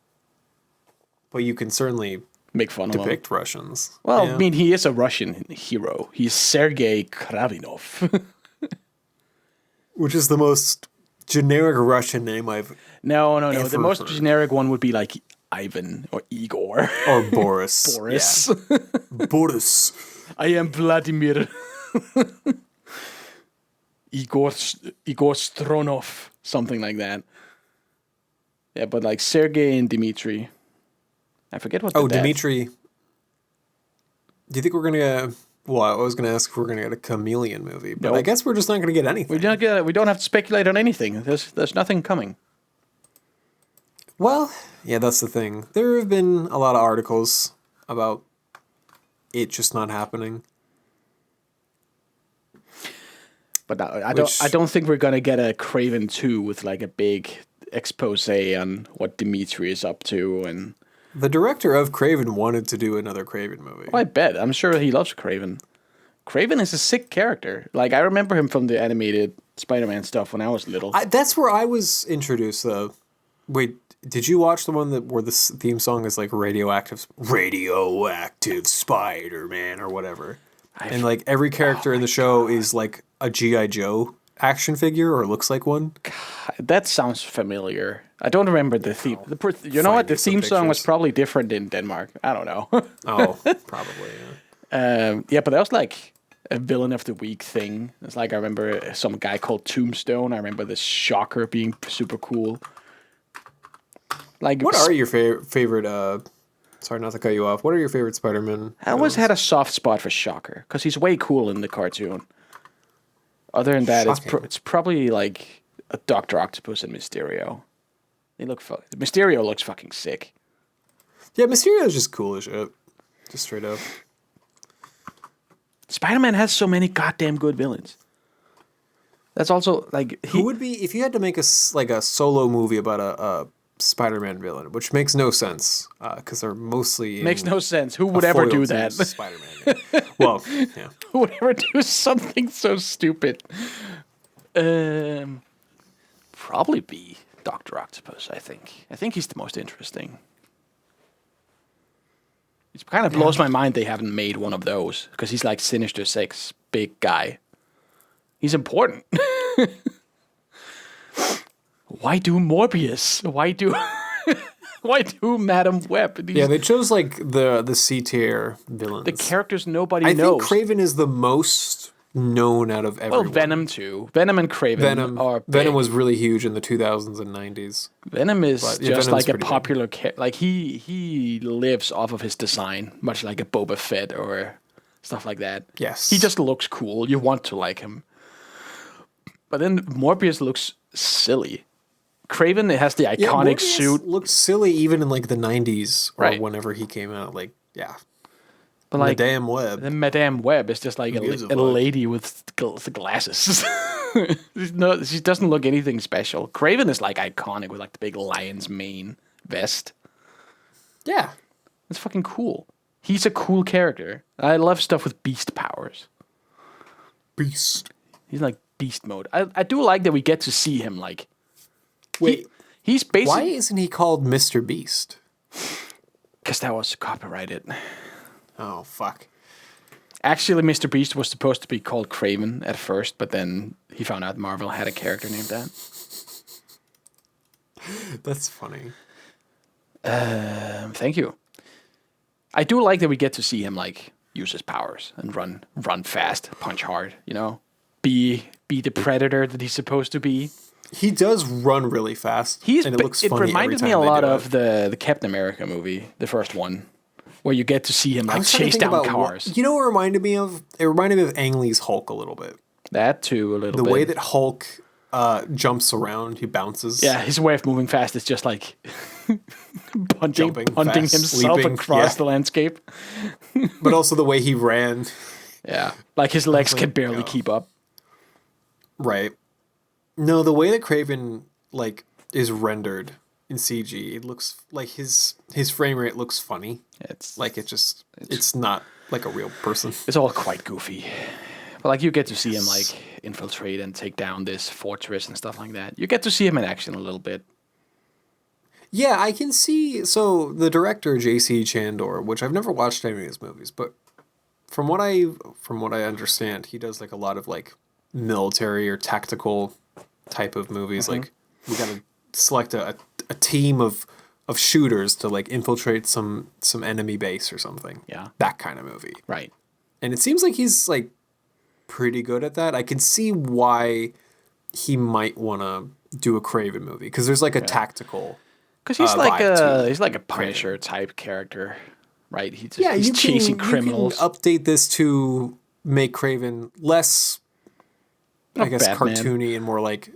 But you can certainly Make fun of them. depict Russians. Well, Yeah. I mean, he is a Russian hero. He's Sergei Kravinov. Which is the most generic Russian name I've. No. Ever The most heard. generic one would be like Ivan or Igor. Or Boris. Boris. Yeah. Boris. I am Vladimir. Igor Stronov. Something like that. Yeah, but like Sergei and Dmitri. I forget what the dad- Dmitri. Do you think we're going to get... Well, I was going to ask if we're going to get a Chameleon movie. But I Nope. guess we're just not going to get anything. We don't have to speculate on anything. There's nothing coming. Well, yeah, that's the thing. There have been a lot of articles about it just not happening. But I don't think we're gonna get a Kraven 2 with like a big expose on what Dimitri is up to, and The director of Kraven wanted to do another Kraven movie. I bet I'm sure he loves Kraven. Kraven is a sick character. Like I remember him from the animated Spider-Man stuff when I was little. That's where I was introduced, though. Wait, did you watch the one where the theme song is like radioactive Spider-Man or whatever? And like every character in the show is like a G.I. Joe action figure or looks like one. God, that sounds familiar. I don't remember the theme. You know what? The theme song was probably different in Denmark. I don't know. Oh, probably. Yeah, but that was like a villain of the week thing. It's like I remember some guy called Tombstone. I remember the Shocker being super cool. Like, what are your favorite? Sorry, not to cut you off. What are your favorite Spider-Man? I always had a soft spot for Shocker because he's way cool in the cartoon. Other than that, it's probably like a Dr. Octopus and Mysterio. Mysterio looks fucking sick. Yeah, Mysterio's just cool as shit. Just straight up. Spider-Man has so many goddamn good villains. That's also like who would be if you had to make a solo movie about a Spider-Man villain, which makes no sense because they're mostly makes no sense. Who would ever do that? Spider-Man. Well, yeah. Who would ever do something so stupid? Probably be Dr. Octopus. I think he's the most interesting. It kind of blows my mind they haven't made one of those because he's like Sinister Six, big guy. He's important. Why do Morbius? Why do Madam Web? They chose like the C tier villains. The characters nobody knows. I think Kraven is the most known out of everyone. Well, Venom too. Venom and Kraven are big. Venom was really huge in the 2000s and 90s. Venom is just like a popular like he lives off of his design, much like a Boba Fett or stuff like that. Yes. He just looks cool. You want to like him. But then Morbius looks silly. Kraven has the iconic suit. Looks silly even in like the 90s or whenever he came out. Like, yeah. But like Madame Web. The Madame Web is just like a lady with glasses. She doesn't look anything special. Kraven is like iconic with like the big lion's mane vest. Yeah. It's fucking cool. He's a cool character. I love stuff with beast powers. Beast. He's like beast mode. I do like that we get to see him like. Wait, he's basically. Why isn't he called Mr. Beast? Because that was copyrighted. Oh, fuck. Actually, Mr. Beast was supposed to be called Kraven at first, but then he found out Marvel had a character named that. That's funny. Thank you. I do like that we get to see him like use his powers and run fast, punch hard, you know? Be the predator that he's supposed to be. He does run really fast, and it looks funny. It reminded me a lot of the Captain America movie, the first one, where you get to see him like chase down cars. You know what it reminded me of? It reminded me of Ang Lee's Hulk a little bit. That too, a little bit. The way that Hulk jumps around, he bounces. Yeah, his way of moving fast is just like punting fast, himself leaping, across the landscape. But also the way he ran. Yeah, like his legs can barely keep up. Right. No, the way that Kraven like is rendered in CG, it looks like his frame rate looks funny. It's not like a real person. It's all quite goofy. But like you get to see him like infiltrate and take down this fortress and stuff like that. You get to see him in action a little bit. Yeah, I can see. So the director J.C. Chandor, which I've never watched any of his movies, but from what I understand, he does like a lot of like military or tactical type of movies. Mm-hmm. Like we gotta select a team of shooters to like infiltrate some enemy base or something. Yeah, that kind of movie. Right. And it seems like he's like pretty good at that. I can see why he might want to do a Kraven movie because there's like a tactical. Because he's like a Punisher type character, right? He's chasing criminals. You can update this to make Kraven less, I guess, Batman. Cartoony and more like.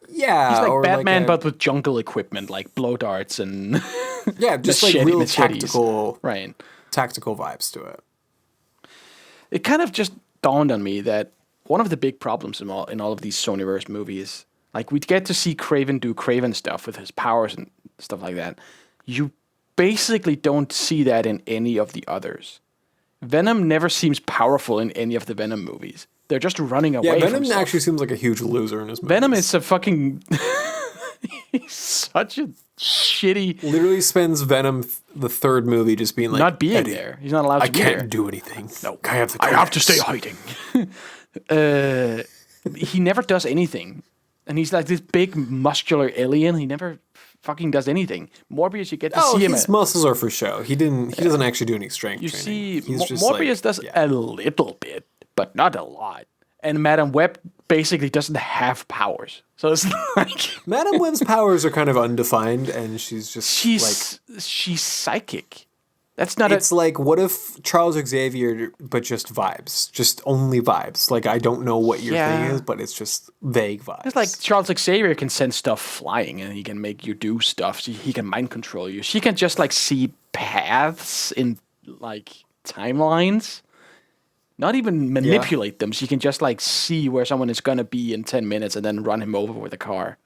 Yeah, he's like or Batman, like but with jungle equipment, like blow darts and just like real tactical vibes to it. It kind of just dawned on me that one of the big problems in all of these Sonyverse movies, like we get to see Kraven do Kraven stuff with his powers and stuff like that. You basically don't see that in any of the others. Venom never seems powerful in any of the Venom movies. They're just running away. Yeah, Venom from actually seems like a huge loser in his movies. Venom is a fucking. He's such a shitty. Literally spends Venom the third movie just being like, not being there. He's not allowed to be there. I can't do anything. No, I have to stay hiding. He never does anything, and he's like this big muscular alien. He never fucking does anything. Morbius, you get to see him. His muscles are for show. He doesn't actually do any strength training. You see, Morbius does a little bit, but not a lot. And Madame Web basically doesn't have powers. So it's like Madame Web's powers are kind of undefined, and she's psychic. That's not. It's like, what if Charles Xavier, but just vibes, just only vibes. Like, I don't know what your thing is, but it's just vague vibes. It's like Charles Xavier can send stuff flying, and he can make you do stuff. He can mind control you. She can just like see paths in like timelines. Not even manipulate them. She can just like see where someone is gonna be in 10 minutes and then run him over with a car.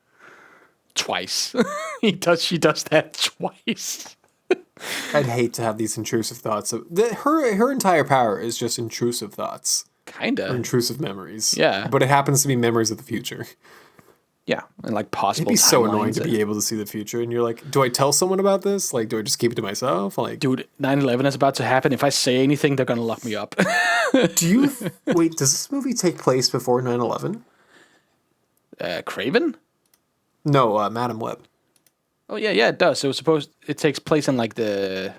Twice. She does that twice. I'd hate to have these intrusive thoughts. Her entire power is just intrusive thoughts. Kinda. Or intrusive memories. Yeah. But it happens to be memories of the future. Yeah, and like possible. It'd be so annoying to be able to see the future, and you're like, do I tell someone about this? Like, do I just keep it to myself? Like, dude, 9/11 is about to happen. If I say anything, they're gonna lock me up. Do you wait? Does this movie take place before 9/11? Kraven? No, Madame Web. Oh yeah, it does. It takes place in like the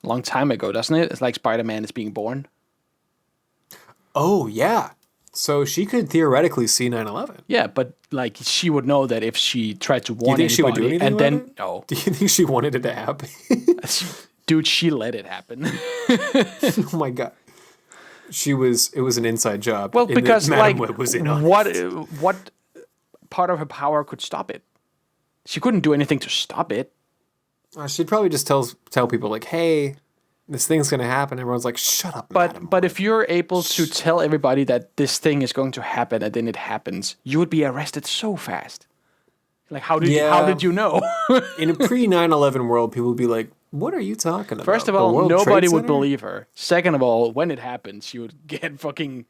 long time ago, doesn't it? It's like Spider-Man is being born. Oh yeah. So she could theoretically see 9/11. Yeah, but like she would know that if she tried to warn anybody, she would do anything and then it? no. Do you think she wanted it to happen? Dude, she let it happen. Oh my god. It was an inside job. Well, because like Web was in on what part of her power could stop it? She couldn't do anything to stop it. She'd probably just tell people like, "Hey, this thing's gonna happen." Everyone's like, "Shut up." But if you're able to tell everybody that this thing is going to happen and then it happens, you would be arrested so fast. Like how did you know? In a pre 9/11 world, people would be like, "What are you talking about?" First of all, nobody would believe her. Second of all, when it happens, she would get fucking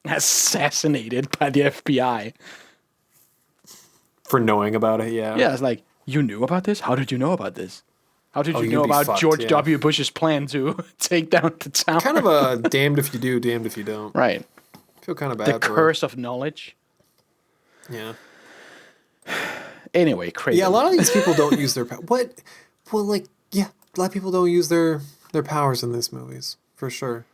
assassinated by the FBI. For knowing about it, yeah. Yeah, it's like, you knew about this? How did you know about this? How did you know about fucked, George W. Bush's plan to take down the tower? Kind of a damned if you do, damned if you don't. Right. I feel kind of bad. The curse of knowledge. Yeah. Anyway, crazy. Yeah, a lot of these people don't use their what? Well, like, yeah, a lot of people don't use their powers in these movies for sure.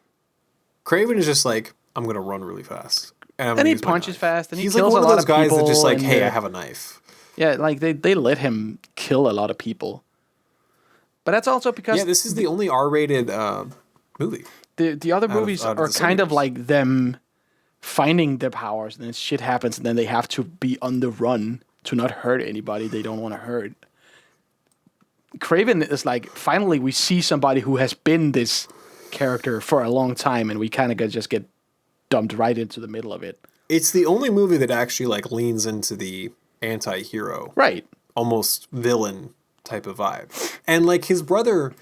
Kraven is just like, I'm gonna run really fast, and he punches fast, and he's he kills like one a lot of those guys people. That just like, hey, I have a knife. Yeah, like they let him kill a lot of people. But that's also because this is the only R-rated movie. The other movies are kind of like them finding their powers, and then shit happens, and then they have to be on the run to not hurt anybody they don't want to hurt. Kraven is like, finally we see somebody who has been this character for a long time, and we kind of just get dumped right into the middle of it. It's the only movie that actually like leans into the anti-hero, right? Almost villain type of vibe, and like his brother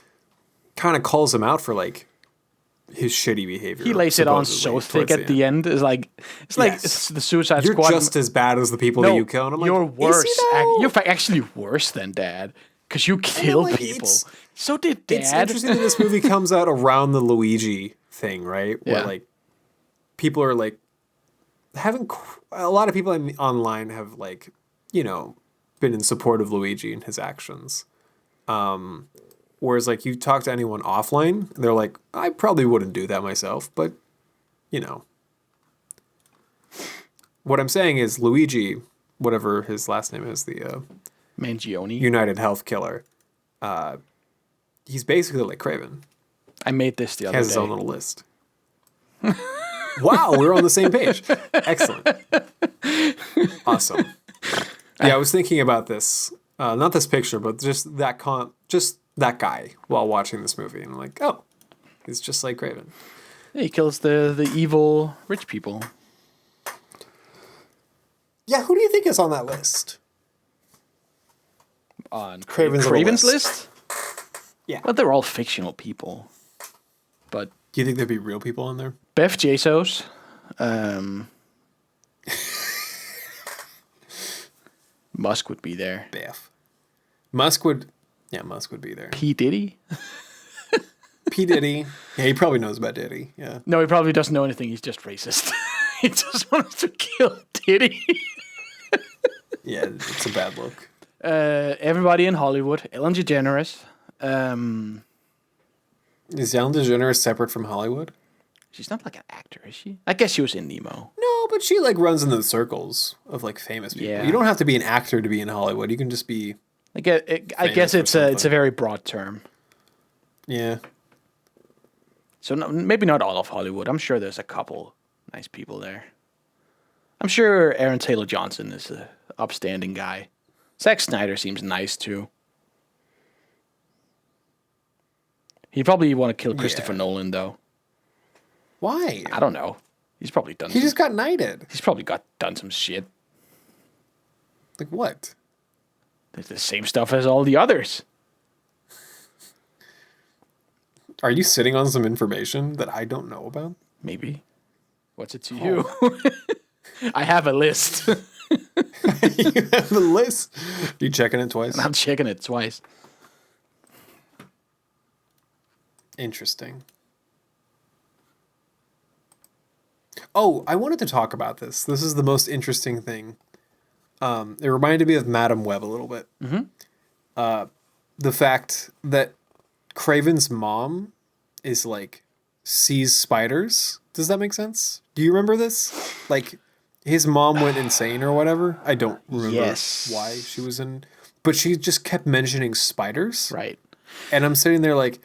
kind of calls him out for like his shitty behavior. He lays it on so thick at the end. It's like it's the Suicide Squad. You're just as bad as the people that you kill. And I'm you're like, worse. You're actually worse than Dad because you kill people. So did Dad. It's interesting that this movie comes out around the Luigi thing, right? Where like people are like having a lot of people online have like, you know, been in support of Luigi and his actions. Whereas, like, you talk to anyone offline, they're like, I probably wouldn't do that myself, but, you know. What I'm saying is Luigi, whatever his last name is, the Mangione, United Health Killer, he's basically like Kraven. I made this the other day. He has his own little list. Wow, we're on the same page. Excellent. Awesome. Yeah, I was thinking about this. Not this picture, but just that guy while watching this movie. And I'm like, oh, he's just like Kraven. Yeah, he kills the evil rich people. Yeah, who do you think is on that list? On Kraven's list? Yeah. Well, they're all fictional people. But do you think there'd be real people on there? Beth Jesus. Musk would be there. Biff. Musk would be there. P. Diddy? P. Diddy. Yeah, he probably knows about Diddy. Yeah. No, he probably doesn't know anything. He's just racist. He just wants to kill Diddy. Yeah, it's a bad look. Everybody in Hollywood. Ellen DeGeneres. Is Ellen DeGeneres separate from Hollywood? She's not like an actor, is she? I guess she was in Nemo. No, but she like runs in the circles of like famous people. Yeah. You don't have to be an actor to be in Hollywood. You can just be. I guess it's a very broad term. Yeah. So maybe not all of Hollywood. I'm sure there's a couple nice people there. I'm sure Aaron Taylor Johnson is an upstanding guy. Zack Snyder seems nice too. He'd probably want to kill Christopher Nolan though. Why? I don't know. He's probably done. He just got knighted. He's probably done some shit. Like what? It's the same stuff as all the others. Are you sitting on some information that I don't know about? Maybe. What's it to you? I have a list. You have a list? You checking it twice? I'm checking it twice. Interesting. Oh, I wanted to talk about this. This is the most interesting thing. It reminded me of Madam Web a little bit. Mm-hmm. The fact that Kraven's mom is like sees spiders. Does that make sense? Do you remember this? Like his mom went insane or whatever. I don't remember why she was in, but she just kept mentioning spiders. Right. And I'm sitting there like,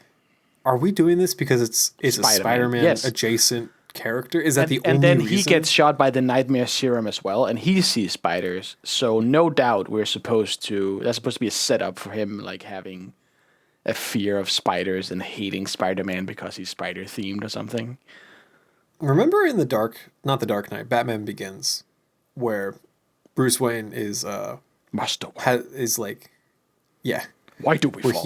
are we doing this because it's a Spider-Man adjacent character? Is that the only reason? And then he gets shot by the Nightmare Serum as well, and he sees spiders. So no doubt that's supposed to be a setup for him like having a fear of spiders and hating Spider-Man because he's spider themed or something. Remember in not the Dark Knight, Batman Begins, where Bruce Wayne is is like, yeah. Why do we fall?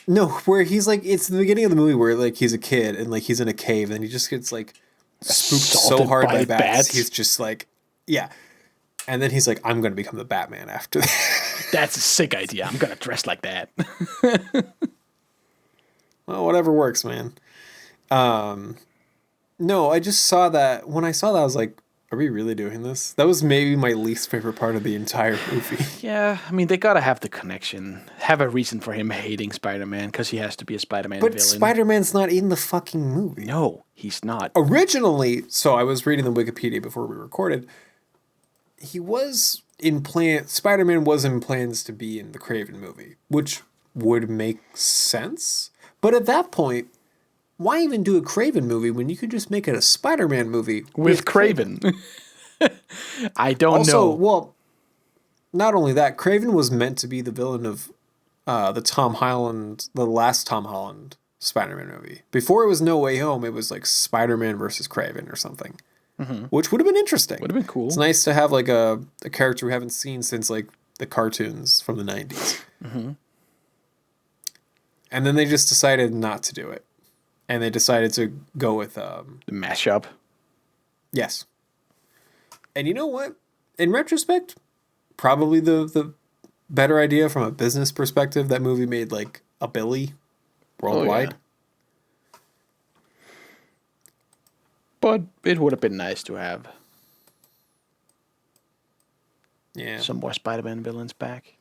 No, where he's like, it's the beginning of the movie where like he's a kid and like he's in a cave and he just gets like spooked so hard by bats. He's just like, yeah. And then he's like, I'm going to become the Batman after that. That's a sick idea. I'm going to dress like that. Well, whatever works, man. No, I just saw that. When I saw that, I was like, are we really doing this? That was maybe my least favorite part of the entire movie. Yeah, I mean, they gotta have the connection. Have a reason for him hating Spider-Man, because he has to be a Spider-Man villain. But Spider-Man's not in the fucking movie. No, he's not. Originally, so I was reading the Wikipedia before we recorded, Spider-Man was in plans to be in the Kraven movie, which would make sense. But at that point, why even do a Kraven movie when you could just make it a Spider-Man movie with Kraven? I don't know. Also, well, not only that, Kraven was meant to be the villain of the last Tom Holland Spider-Man movie. Before it was No Way Home, it was like Spider-Man versus Kraven or something, which would have been interesting. Would have been cool. It's nice to have like a character we haven't seen since like the cartoons from the 90s. Mm-hmm. And then they just decided not to do it. And they decided to go with the mashup. Yes. And you know what? In retrospect, probably the better idea from a business perspective. That movie made like a billy worldwide. Oh, yeah. But it would have been nice to have some more Spider-Man villains back.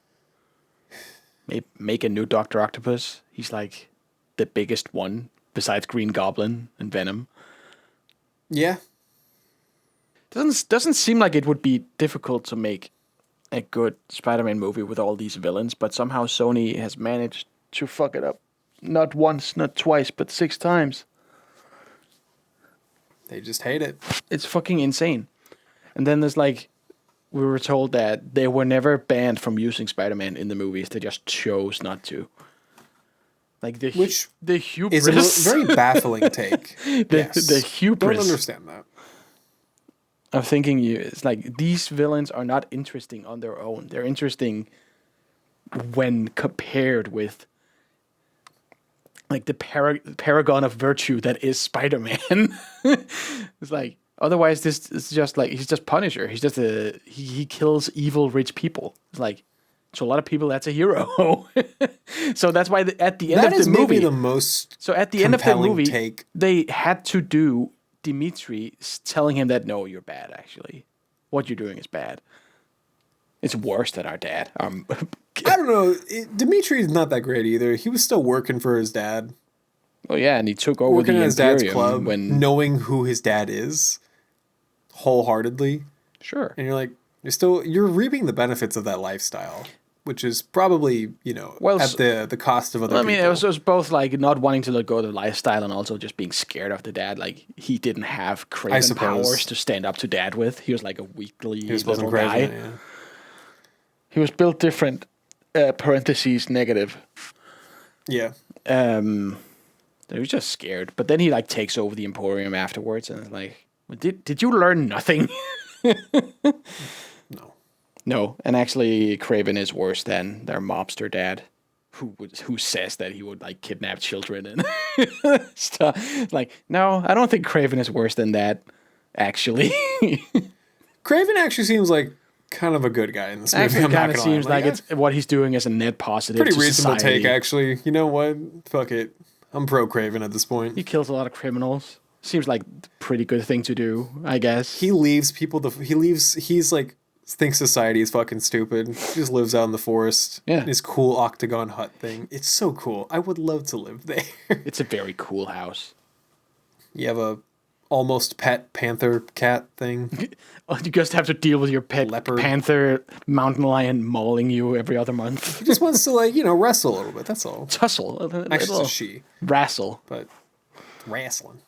Make a new Dr. Octopus. He's like the biggest one besides Green Goblin and Venom. Yeah. Doesn't seem like it would be difficult to make a good Spider-Man movie with all these villains, but somehow Sony has managed to fuck it up. Not once, not twice, but 6 times. They just hate it. It's fucking insane. And then there's like, we were told that they were never banned from using Spider-Man in the movies. They just chose not to. Like the hubris is a very baffling take. The hubris. Don't understand that. I'm thinking it's like these villains are not interesting on their own. They're interesting when compared with like the paragon of virtue that is Spider-Man. It's like, Otherwise, this is just like he's just Punisher. He's just he kills evil rich people. It's like to a lot of people that's a hero. So that's why at the end of the movie, that is maybe the most. So at the end of the movie, take. They had to do Dimitri telling him that no, you're bad. Actually, what you're doing is bad. It's worse than our dad. I don't know. Dimitri's not that great either. He was still working for his dad. Oh yeah, and he took over working the at his dad's Imperium club, when knowing who his dad is, wholeheartedly. Sure. And you're like, you're reaping the benefits of that lifestyle, which is probably at the cost of other people. I mean, it was both like not wanting to let go of the lifestyle and also just being scared of the dad. Like he didn't have Kraven powers to stand up to dad with. He was like a weakly little guy. Yeah. He was built different. Parentheses negative. Yeah. He was just scared, but then he like takes over the Emporium afterwards, and it's like, did you learn nothing? No, and actually, Kraven is worse than their mobster dad, who says that he would like kidnap children and stuff. Like, no, I don't think Kraven is worse than that. Actually, Kraven actually seems like kind of a good guy in this movie. Actually, kind of seems like it's what he's doing is a net positive. Pretty reasonable take, actually. You know what? Fuck it. I'm pro Kraven at this point. He kills a lot of criminals. Seems like a pretty good thing to do, I guess. He leaves people. He's like thinks society is fucking stupid. He just lives out in the forest. Yeah. His cool octagon hut thing. It's so cool. I would love to live there. It's a very cool house. You have a almost pet panther cat thing. You just have to deal with your pet leopard panther mountain lion mauling you every other month. He just wants to wrestle a little bit. That's all. Tussle. Actually, it's a she. Wrestle. But wrestling.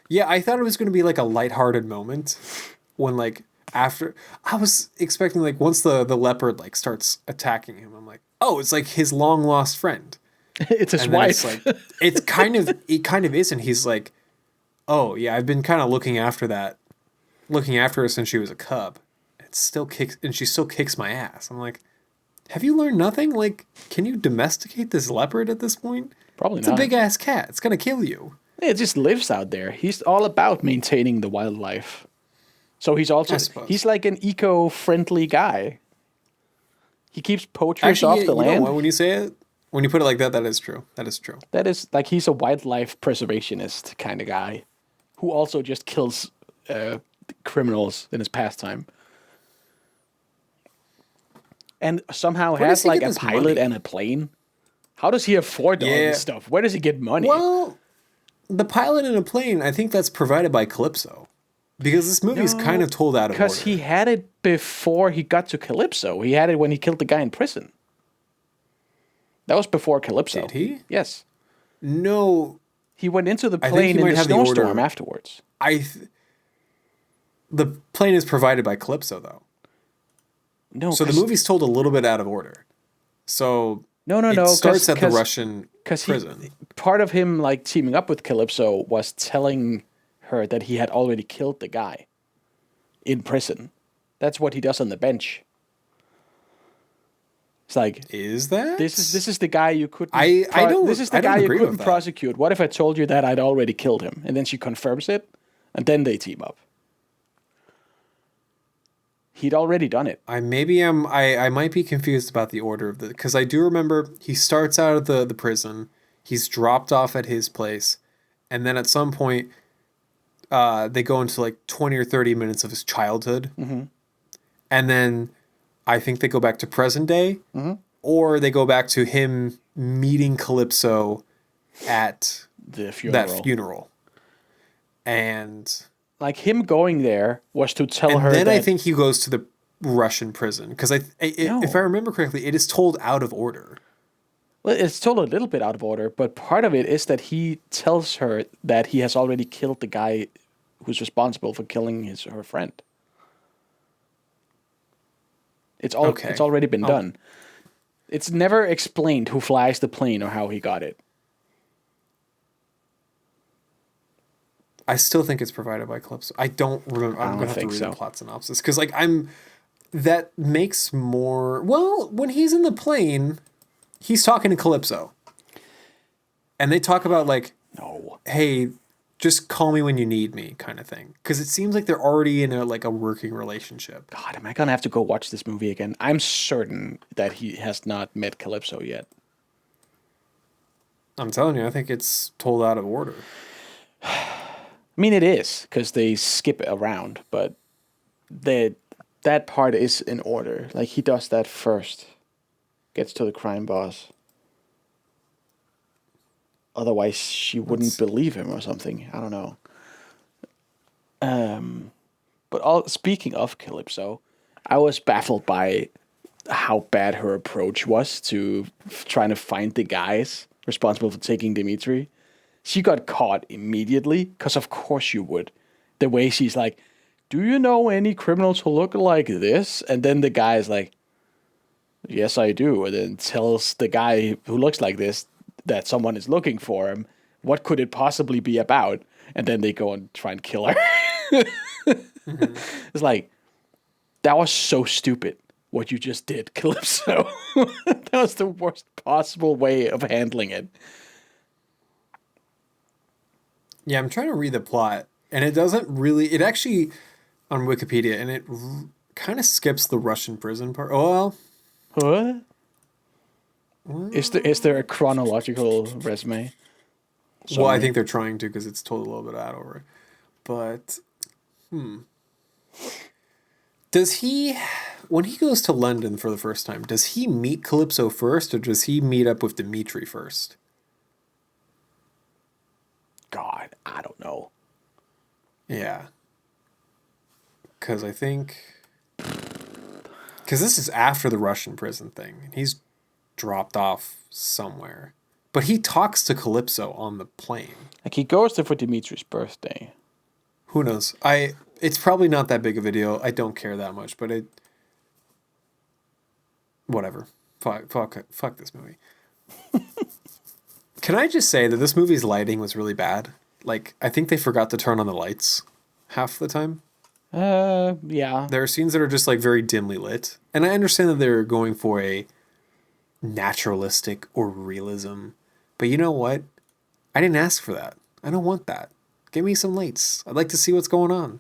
Yeah, I thought it was going to be like a lighthearted moment when after I was expecting once the leopard starts attacking him, I'm like, oh, it's like his long lost friend. It's his wife. It kind of isn't. He's like, oh yeah, I've been kind of looking after her since she was a cub. She still kicks my ass. I'm like, have you learned nothing? Like, can you domesticate this leopard at this point? Probably not. It's a big ass cat. It's gonna kill you. It just lives out there. He's all about maintaining the wildlife. So he's like an eco-friendly guy. He keeps poachers off the land. When you say it, when you put it like that, that is true. That is true. That is he's a wildlife preservationist kind of guy who also just kills criminals in his pastime. And somehow has a pilot and a plane. How does he afford all this stuff? Where does he get money? Well, the pilot and a plane, I think that's provided by Calypso. Because this movie is kind of told out of order. Because he had it before he got to Calypso. He had it when he killed the guy in prison. That was before Calypso. Did he? Yes. No. He went into the plane in the snowstorm afterwards. The plane is provided by Calypso, though. No. So the movie's told a little bit out of order. So No. It starts at the Russian prison. Part of him teaming up with Calypso was telling her that he had already killed the guy in prison. That's what he does on the bench. It's like, is that this is the guy you couldn't? This is the guy you couldn't prosecute. What if I told you that I'd already killed him? And then she confirms it, and then they team up. He'd already done it. I might be confused about the order of because I do remember he starts out of the prison, he's dropped off at his place, and then at some point, they go into 20 or 30 minutes of his childhood, and then I think they go back to present day, or they go back to him meeting Calypso at that funeral, and. Him going there was to tell her. Then I think he goes to the Russian prison because if I remember correctly, it is told out of order. Well, it's told a little bit out of order, but part of it is that he tells her that he has already killed the guy who's responsible for killing her friend. It's already been done. It's never explained who flies the plane or how he got it. I still think it's provided by Calypso. I don't remember. I'm going to have to read the plot synopsis. Because, that makes more... Well, when he's in the plane, he's talking to Calypso. And they talk about, No. Hey, just call me when you need me kind of thing. Because it seems like they're already in a working relationship. God, am I going to have to go watch this movie again? I'm certain that he has not met Calypso yet. I'm telling you, I think it's told out of order. I mean, it is, because they skip around, but that part is in order. Like, he does that first. Gets to the crime boss. Otherwise, she wouldn't believe him or something. I don't know. But speaking of Calypso, I was baffled by how bad her approach was to trying to find the guys responsible for taking Dimitri. She got caught immediately, because of course you would. The way she's like, do you know any criminals who look like this? And then the guy is like, yes, I do. And then tells the guy who looks like this that someone is looking for him. What could it possibly be about? And then they go and try and kill her. Mm-hmm. It's like, that was so stupid what you just did, Calypso. That was the worst possible way of handling it. Yeah, I'm trying to read the plot, and it doesn't really... It actually, on Wikipedia, and it kind of skips the Russian prison part. Oh, well... What? Is there a chronological resume? Well, I think they're trying to, because it's told a little bit out over it. But, Does he... When he goes to London for the first time, does he meet Calypso first, or does he meet up with Dimitri first? God, I don't know. Yeah. Because I think... Because this is after the Russian prison thing. He's dropped off somewhere. But he talks to Calypso on the plane. Like, he goes there for Dimitri's birthday. Who knows? It's probably not that big of a deal. I don't care that much, but it... Whatever. Fuck this movie. Can I just say that this movie's lighting was really bad? Like, I think they forgot to turn on the lights half the time. Yeah. There are scenes that are just, like, very dimly lit. And I understand that they're going for a naturalistic or realism. But you know what? I didn't ask for that. I don't want that. Give me some lights. I'd like to see what's going on.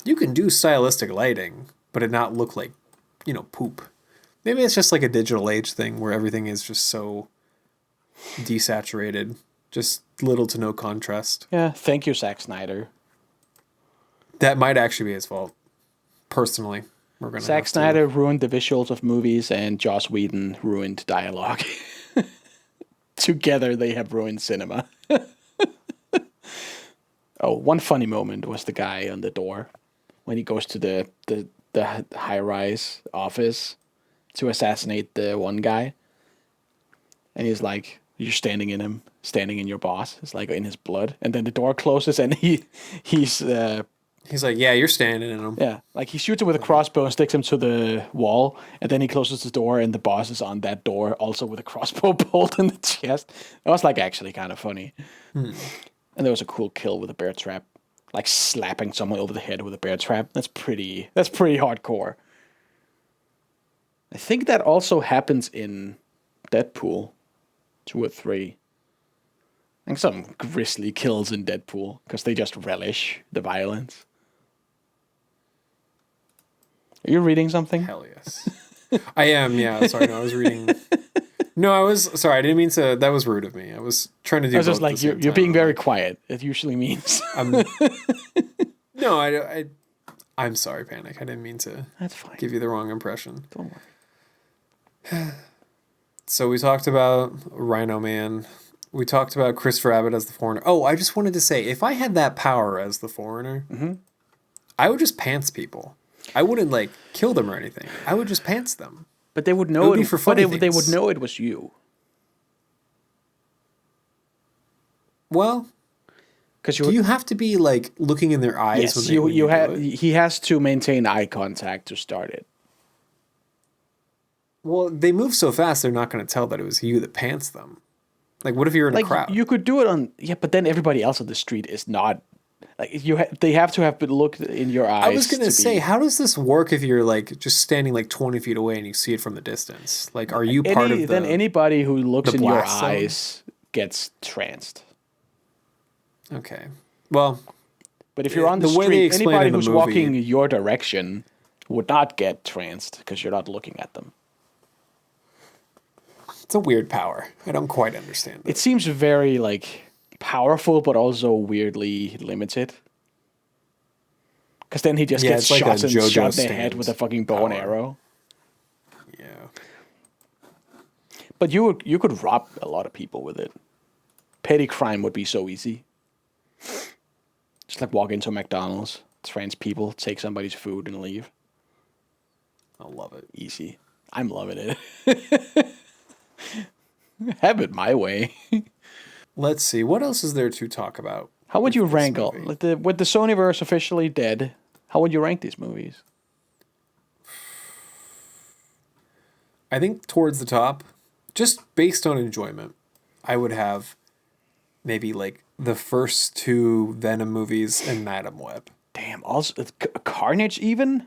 You can do stylistic lighting, but it not look like, poop. Maybe it's just like a digital age thing where everything is just so desaturated. Just little to no contrast. Yeah, thank you, Zack Snyder. That might actually be his fault. Personally. Zack Snyder ruined the visuals of movies, and Joss Whedon ruined dialogue. Together, they have ruined cinema. Oh, one funny moment was the guy on the door when he goes to the high-rise office to assassinate the one guy. And he's like, you're standing in your boss. It's like in his blood. And then the door closes and he's like, yeah, you're standing in him. Yeah, like he shoots him with a crossbow and sticks him to the wall. And then he closes the door and the boss is on that door also with a crossbow bolt in the chest. That was like actually kind of funny. And there was a cool kill with a bear trap. Like slapping someone over the head with a bear trap. That's pretty hardcore. I think that also happens in Deadpool 2 or 3. I think some grisly kills in Deadpool because they just relish the violence. Are you reading something? Hell yes. I am, yeah. Sorry, no, I was reading. No, I was sorry. I didn't mean to. That was rude of me. I was trying to do. I was just like, you're being very quiet. It usually means. No, I'm sorry, Panic. I didn't mean to. That's fine. Give you the wrong impression. Don't worry. So we talked about Rhino Man. We talked about Christopher Abbott as the Foreigner. Oh, I just wanted to say, if I had that power as the Foreigner, I would just pants people. I wouldn't kill them or anything. I would just pants them. But they would know it. They would know it was you. Well, do you have to be looking in their eyes? Yes, when you have. He has to maintain eye contact to start it. Well, they move so fast; they're not going to tell that it was you that pants them. What if you're in a crowd? You could do it on but then everybody else on the street is not. They have to have looked in your eyes. I was going to say, how does this work if you're just standing 20 feet away and you see it from the distance? Are you part of the? Then anybody who looks in your eyes gets tranced. Okay. Well, but if you're on the street, anybody who's walking your direction would not get tranced because you're not looking at them. It's a weird power. I don't quite understand it. It seems very, like, powerful, but also weirdly limited. Because then he just gets shot in the head with a fucking bow and arrow. Yeah. But you could rob a lot of people with it. Petty crime would be so easy. Just like walk into McDonald's, trans people, take somebody's food and leave. I love it. Easy. I'm loving it. Have it my way. Let's see. What else is there to talk about? How would you rank all with the Sonyverse officially dead? How would you rank these movies? I think towards the top, just based on enjoyment, I would have maybe like the first 2 Venom movies and Madam Web. Damn, also Carnage even?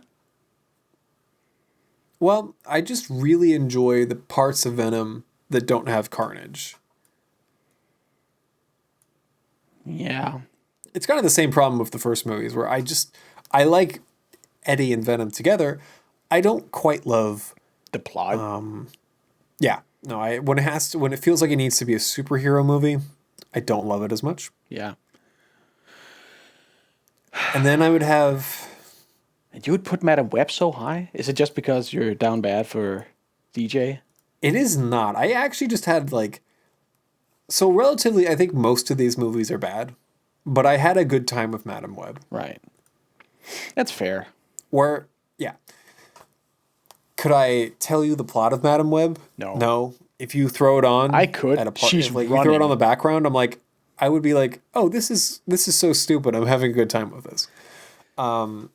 Well, I just really enjoy the parts of Venom that don't have Carnage. Yeah. It's kind of the same problem with the first movies where I like Eddie and Venom together. I don't quite love the plot. Yeah. No, when it feels like it needs to be a superhero movie, I don't love it as much. Yeah. And then I would have... And you would put Madam Web so high? Is it just because you're down bad for DJ? It is not. I actually just had like... So relatively, I think most of these movies are bad. But I had a good time with Madam Web. Right. That's fair. Yeah. Could I tell you the plot of Madam Web? No. No. If you throw it on... I could. At a She's like, you throw it on the background, I would be like, oh, this is so stupid. I'm having a good time with this. I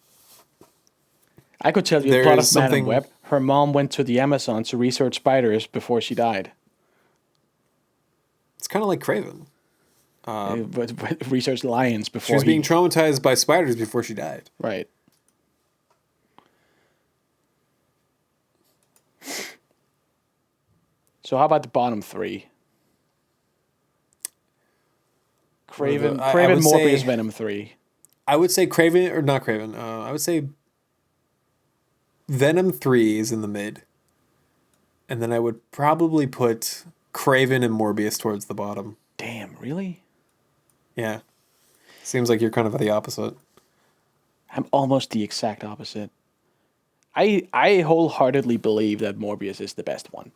could tell you the plot of Madam Web. Her mom went to the Amazon to research spiders before she died. It's kind of like Kraven. Research lions before she was being traumatized by spiders before she died. Right. So how about the bottom 3? Kraven, Morbius, Venom 3. I would say Kraven, or not Kraven. I would say Venom 3 is in the mid. And then I would probably put Kraven and Morbius towards the bottom. Damn, really? Yeah. Seems like you're kind of the opposite. I'm almost the exact opposite. I wholeheartedly believe that Morbius is the best one.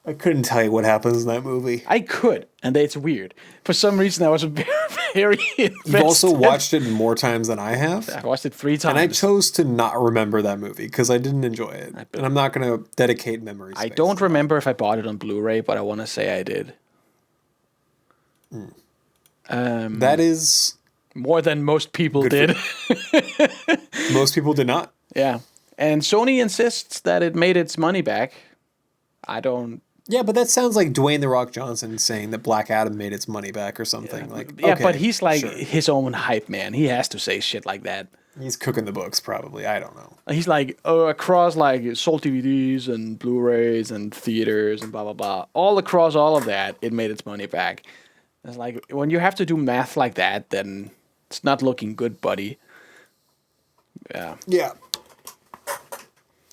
I couldn't tell you what happens in that movie. I could, and it's weird. For some reason, I was very invested. You've also watched it more times than I have. I've watched it 3 times. And I chose to not remember that movie because I didn't enjoy it. And I'm not going to dedicate memories. I don't remember if I bought it on Blu-ray, but I want to say I did. That is... More than most people did. Most people did not. Yeah. And Sony insists that it made its money back. I don't... Yeah, but that sounds like Dwayne "The Rock" Johnson saying that Black Adam made its money back or something. Yeah, okay, but he's like his own hype man. He has to say shit like that. He's cooking the books, probably. I don't know. He's like, across like sold DVDs and Blu-rays and theaters and blah, blah, blah. All across all of that, it made its money back. It's like, when you have to do math like that, then it's not looking good, buddy. Yeah. Yeah.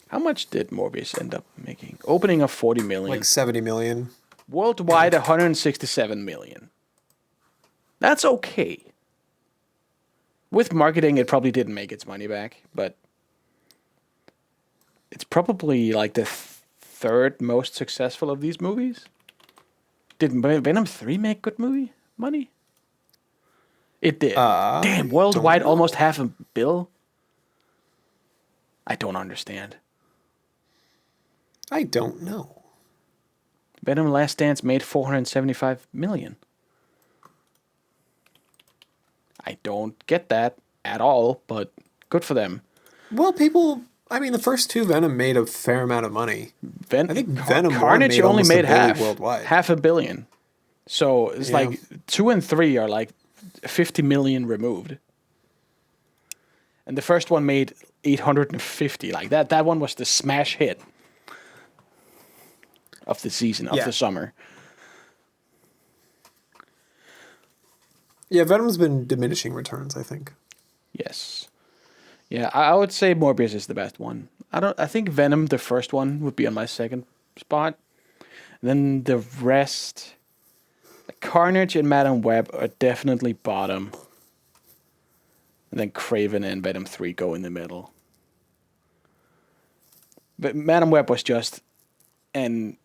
How much did Morbius end up making? Opening of 40 million. Like 70 million. Worldwide, 167 million. That's okay. With marketing, it probably didn't make its money back, but it's probably like the third most successful of these movies. Did Venom 3 make good money? It did. Damn, worldwide, almost $500 million? I don't understand. I don't know. Venom Last Dance made 475 million. I don't get that at all, but good for them. Well, the first 2 Venom made a fair amount of money. I think Venom Carnage only made worldwide. $500 million. So it's like 2 and 3 are like 50 million removed. And the first one made 850. Like that one was the smash hit of the season, of the summer. Yeah, Venom's been diminishing returns, I think. Yes. Yeah, I would say Morbius is the best one. I think Venom, the first one, would be on my second spot. Then the rest, Carnage and Madam Web are definitely bottom. And then Kraven and Venom 3 go in the middle. But Madam Web was just an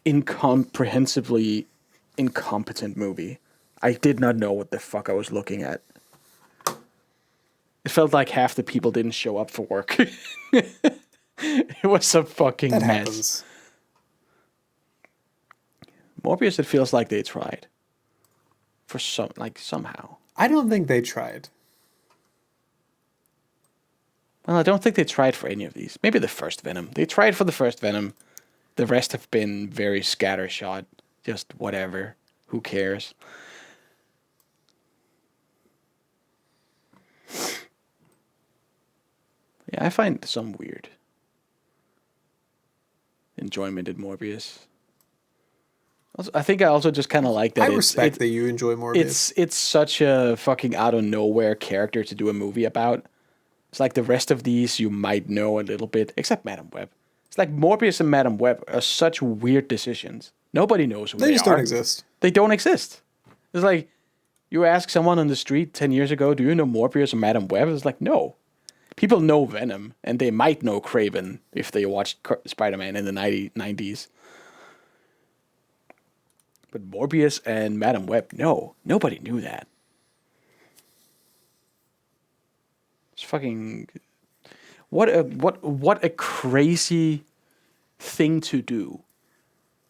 incomprehensibly incompetent movie. I did not know what the fuck I was looking at. It felt like half the people didn't show up for work. It was a fucking mess. Happens. Morbius, it feels like they tried. For somehow. I don't think they tried. Well, I don't think they tried for any of these. Maybe the first Venom. They tried for the first Venom. The rest have been very scattershot. Just whatever. Who cares? Yeah, I find some weird enjoyment in Morbius. I think I also just kind of like that. I respect that you enjoy Morbius. It's such a fucking out of nowhere character to do a movie about. It's like the rest of these you might know a little bit, except Madam Web. It's like Morbius and Madam Web are such weird decisions. Nobody knows who they are. They just don't exist. They don't exist. It's like you ask someone on the street 10 years ago, do you know Morbius or Madam Web? It's like, no. People know Venom, and they might know Kraven if they watched Spider-Man in the 90s. But Morbius and Madam Web, no. Nobody knew that. It's fucking... What a crazy thing to do.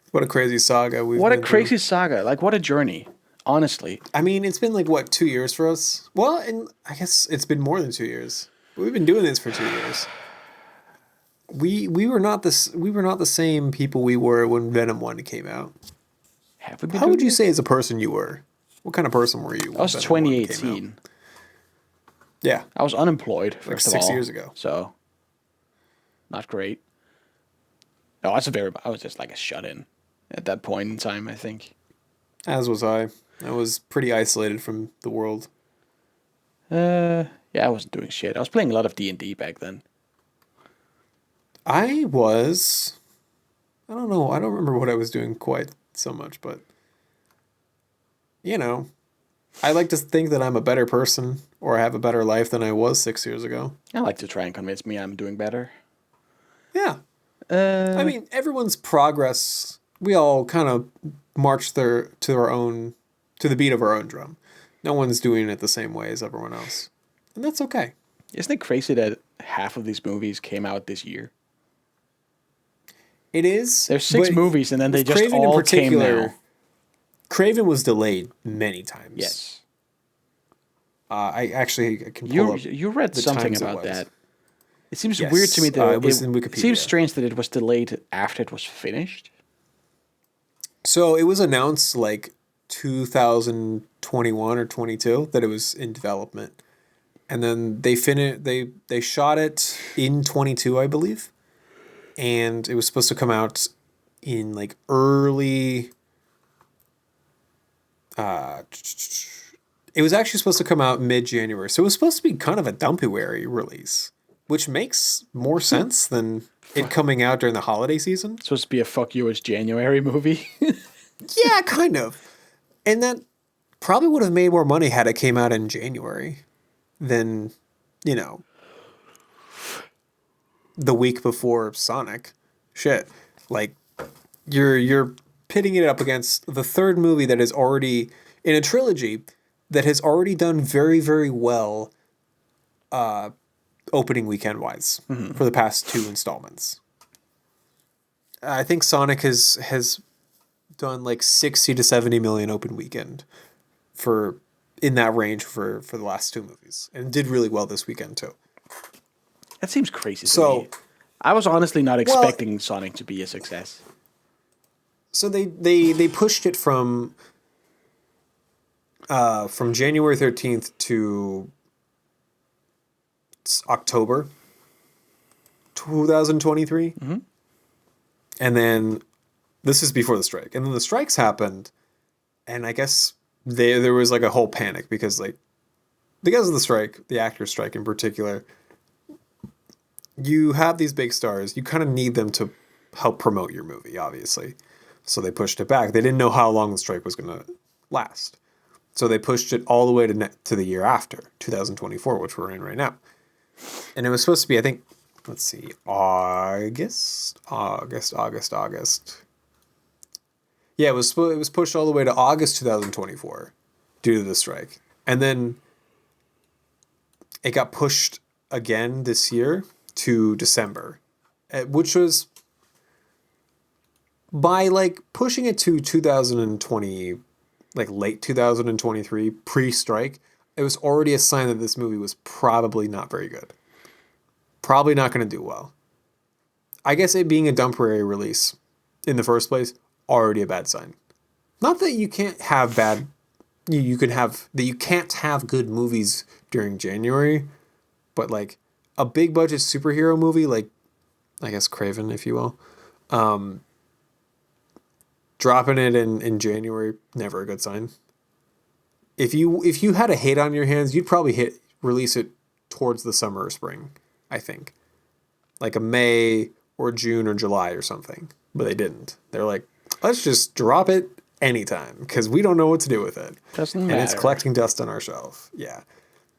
What a crazy saga What a crazy saga. Like, what a journey. Honestly. I mean, it's been like, what, 2 years for us? Well, and I guess it's been more than 2 years. We've been doing this for 2 years. We were not the same people we were when Venom 1 came out. How would you say as a person you were? What kind of person were you? I was 2018. Yeah. I was unemployed, first of all. 6 years ago. So, not great. No, I was just like a shut-in at that point in time, I think. As was I. I was pretty isolated from the world. Yeah, I wasn't doing shit. I was playing a lot of D&D back then. I don't know. I don't remember what I was doing quite so much, but you know, I like to think that I'm a better person or have a better life than I was 6 years ago. I like to try and convince me I'm doing better. Yeah. I mean, everyone's progress, we all kind of march to the beat of our own drum. No one's doing it the same way as everyone else. And that's okay. Isn't it crazy that half of these movies came out this year? It is. There's 6 movies, and then they just Kraven all came now. Kraven was delayed many times. Yes. I can pull up You read something about that. It seems Yes, weird to me that it was in Wikipedia. It seems strange that it was delayed after it was finished. So it was announced like 2021 or 22 that it was in development. And then they shot it in 22, I believe. And it was supposed to come out in like early it was actually supposed to come out mid-January. So it was supposed to be kind of a Dumpuary release, which makes more sense than it coming out during the holiday season. It's supposed to be a fuck you, it's January movie. Yeah, kind of. And that probably would have made more money had it came out in January than, you know, the week before Sonic. Shit. Like, you're pitting it up against the third movie that is already in a trilogy that has already done very, very well opening weekend-wise for the past 2 installments. I think Sonic has done like 60 to 70 million open weekend in that range for the last 2 movies, and did really well this weekend too. That seems crazy to me. I was honestly not expecting Sonic to be a success. So they pushed it from January 13th to October 2023. Mm-hmm. And then this is before the strike. And then the strikes happened, and I guess there was like a whole panic because of the strike, the actor strike in particular. You have these big stars. You kind of need them to help promote your movie, obviously. So they pushed it back. They didn't know how long the strike was going to last. So they pushed it all the way to the year after, 2024, which we're in right now. And it was supposed to be, I think, let's see, August. Yeah, it was pushed all the way to August 2024 due to the strike. And then it got pushed again this year to December, which was by like pushing it to 2020, like late 2023 pre-strike. It was already a sign that this movie was probably not very good. Probably not going to do well. I guess it being a temporary release in the first place, already a bad sign. Not that you can't have you can't have good movies during January, but like a big budget superhero movie, like I guess Kraven, if you will, dropping it in January, never a good sign. If you had a hate on your hands, you'd probably release it towards the summer or spring, I think. Like a May or June or July or something. But they didn't. They're like, let's just drop it anytime because we don't know what to do with it. Doesn't matter. And it's collecting dust on our shelf. Yeah.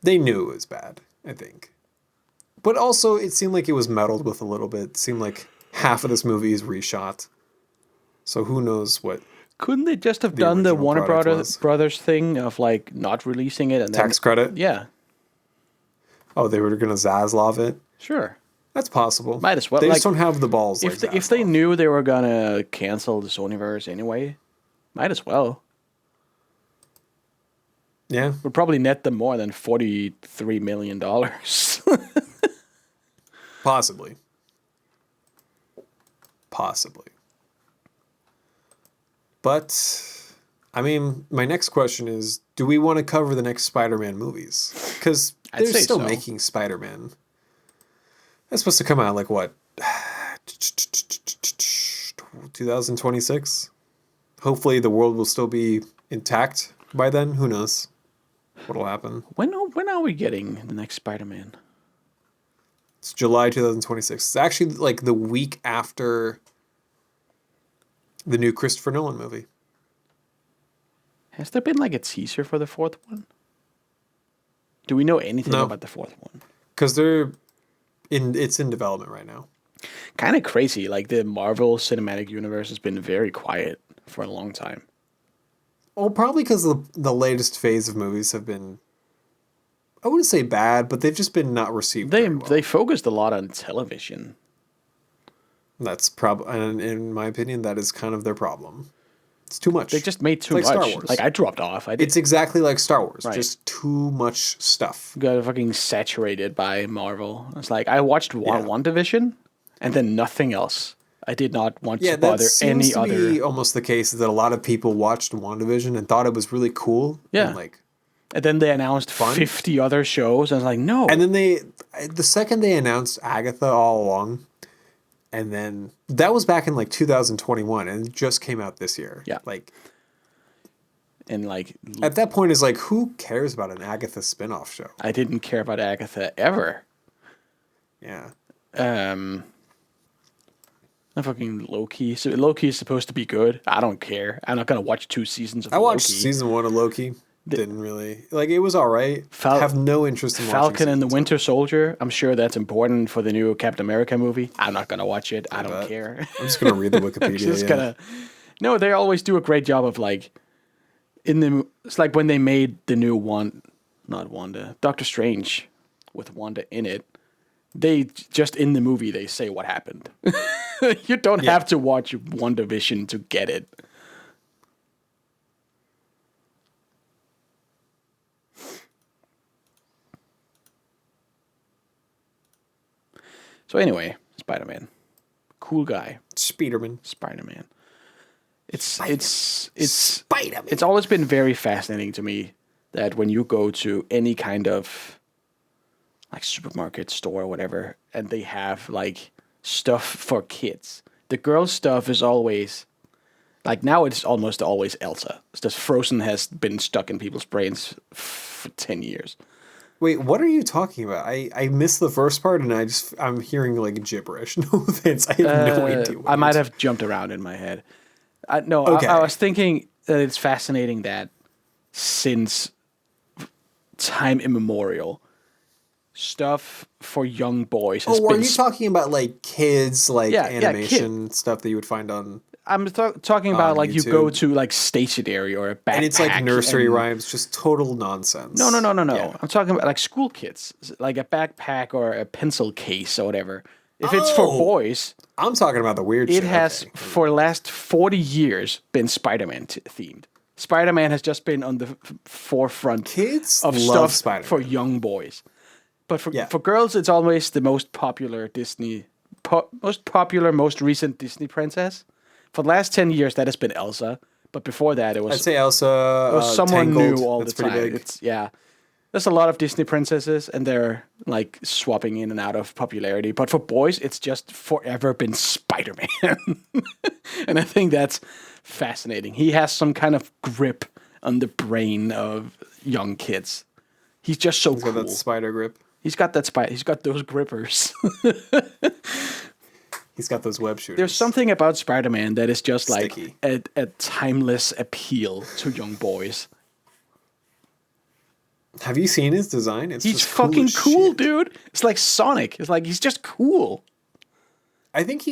They knew it was bad, I think. But also, it seemed like it was meddled with a little bit. It seemed like half of this movie is reshot. So who knows what... Couldn't they just have done the Warner Brothers thing of like not releasing it and tax credit? Yeah. Oh, they were going to Zaslav it? Sure. That's possible. Might as well. They just don't have the balls. If they knew they were going to cancel the Sonyverse anyway, might as well. Yeah. Would probably net them more than $43 million. Possibly. But, I mean, my next question is, do we want to cover the next Spider-Man movies? Because they're still making Spider-Man. That's supposed to come out, like, what? 2026? Hopefully the world will still be intact by then. Who knows what'll happen? When are we getting the next Spider-Man? It's July 2026. It's actually, like, the week after... the new Christopher Nolan movie. Has there been like a teaser for the fourth one? Do we know anything about the fourth one? Because it's in development right now. Kind of crazy. Like the Marvel Cinematic Universe has been very quiet for a long time. Well, probably because the latest phase of movies have been, I wouldn't say bad, but they've just been not received very well. They focused a lot on television. That's and in my opinion, that is kind of their problem. It's too much. They just made too much. Star Wars. Like I dropped off. It's exactly like Star Wars. Right. Just too much stuff. Got fucking saturated by Marvel. It's like I watched WandaVision and then nothing else. I did not want to bother any other. Yeah, that seems to be almost the case that a lot of people watched WandaVision and thought it was really cool. Yeah. And then they announced 50 other shows. And I was like, no. And then the second they announced Agatha all along. And then that was back in like 2021 and it just came out this year. Yeah. And at that point it's like, who cares about an Agatha spinoff show? I didn't care about Agatha ever. Yeah. I fucking Loki. So Loki is supposed to be good. I don't care. I'm not gonna watch 2 seasons of Loki. I watched season 1 of Loki. Didn't really it was all right. Have no interest in watching Falcon and the Winter Soldier. I'm sure that's important for the new Captain America movie. I'm not gonna watch it. I don't care. I'm just gonna read the Wikipedia. No, they always do a great job of it's like when they made the new Doctor Strange with Wanda in it. They just in the movie they say what happened. You don't have to watch WandaVision to get it. So anyway, Spider-Man, cool guy. Spider-Man. It's Spider-Man. It's always been very fascinating to me that when you go to any kind of like supermarket store or whatever, and they have like stuff for kids, the girls' stuff is always Like now it's almost always Elsa. It's just Frozen has been stuck in people's brains for 10 years. Wait, what are you talking about? I missed the first part and I'm hearing like gibberish. No offense. I have no idea. I might have jumped around in my head. Okay. I was thinking that it's fascinating that since time immemorial, stuff for young boys has been... are you talking about like kids, like animation stuff that you would find on... I'm talking about like YouTube. You go to like stationery or a backpack. And it's like nursery rhymes, just total nonsense. No. Yeah. I'm talking about like school kids, like a backpack or a pencil case or whatever. If it's for boys... I'm talking about the weird shit. It has, for the last 40 years, been Spider-Man themed. Spider-Man has just been on the forefront of stuff Spider-Man for young boys. But for girls, it's always the most popular most recent Disney princess. For the last 10 years, that has been Elsa. But before that, it was... I'd say Elsa, it was someone Tangled. new all That's the time. Pretty big. There's a lot of Disney princesses, and they're like swapping in and out of popularity. But for boys, it's just forever been Spider-Man. And I think that's fascinating. He has some kind of grip on the brain of young kids. He's just so cool. That spider grip. He's got that He's got those grippers. He's got those web shooters. There's something about Spider-Man that is just sticky. Like a timeless appeal to young boys. Have you seen his design? He's fucking cool, dude. It's like Sonic. It's like he's just cool. I think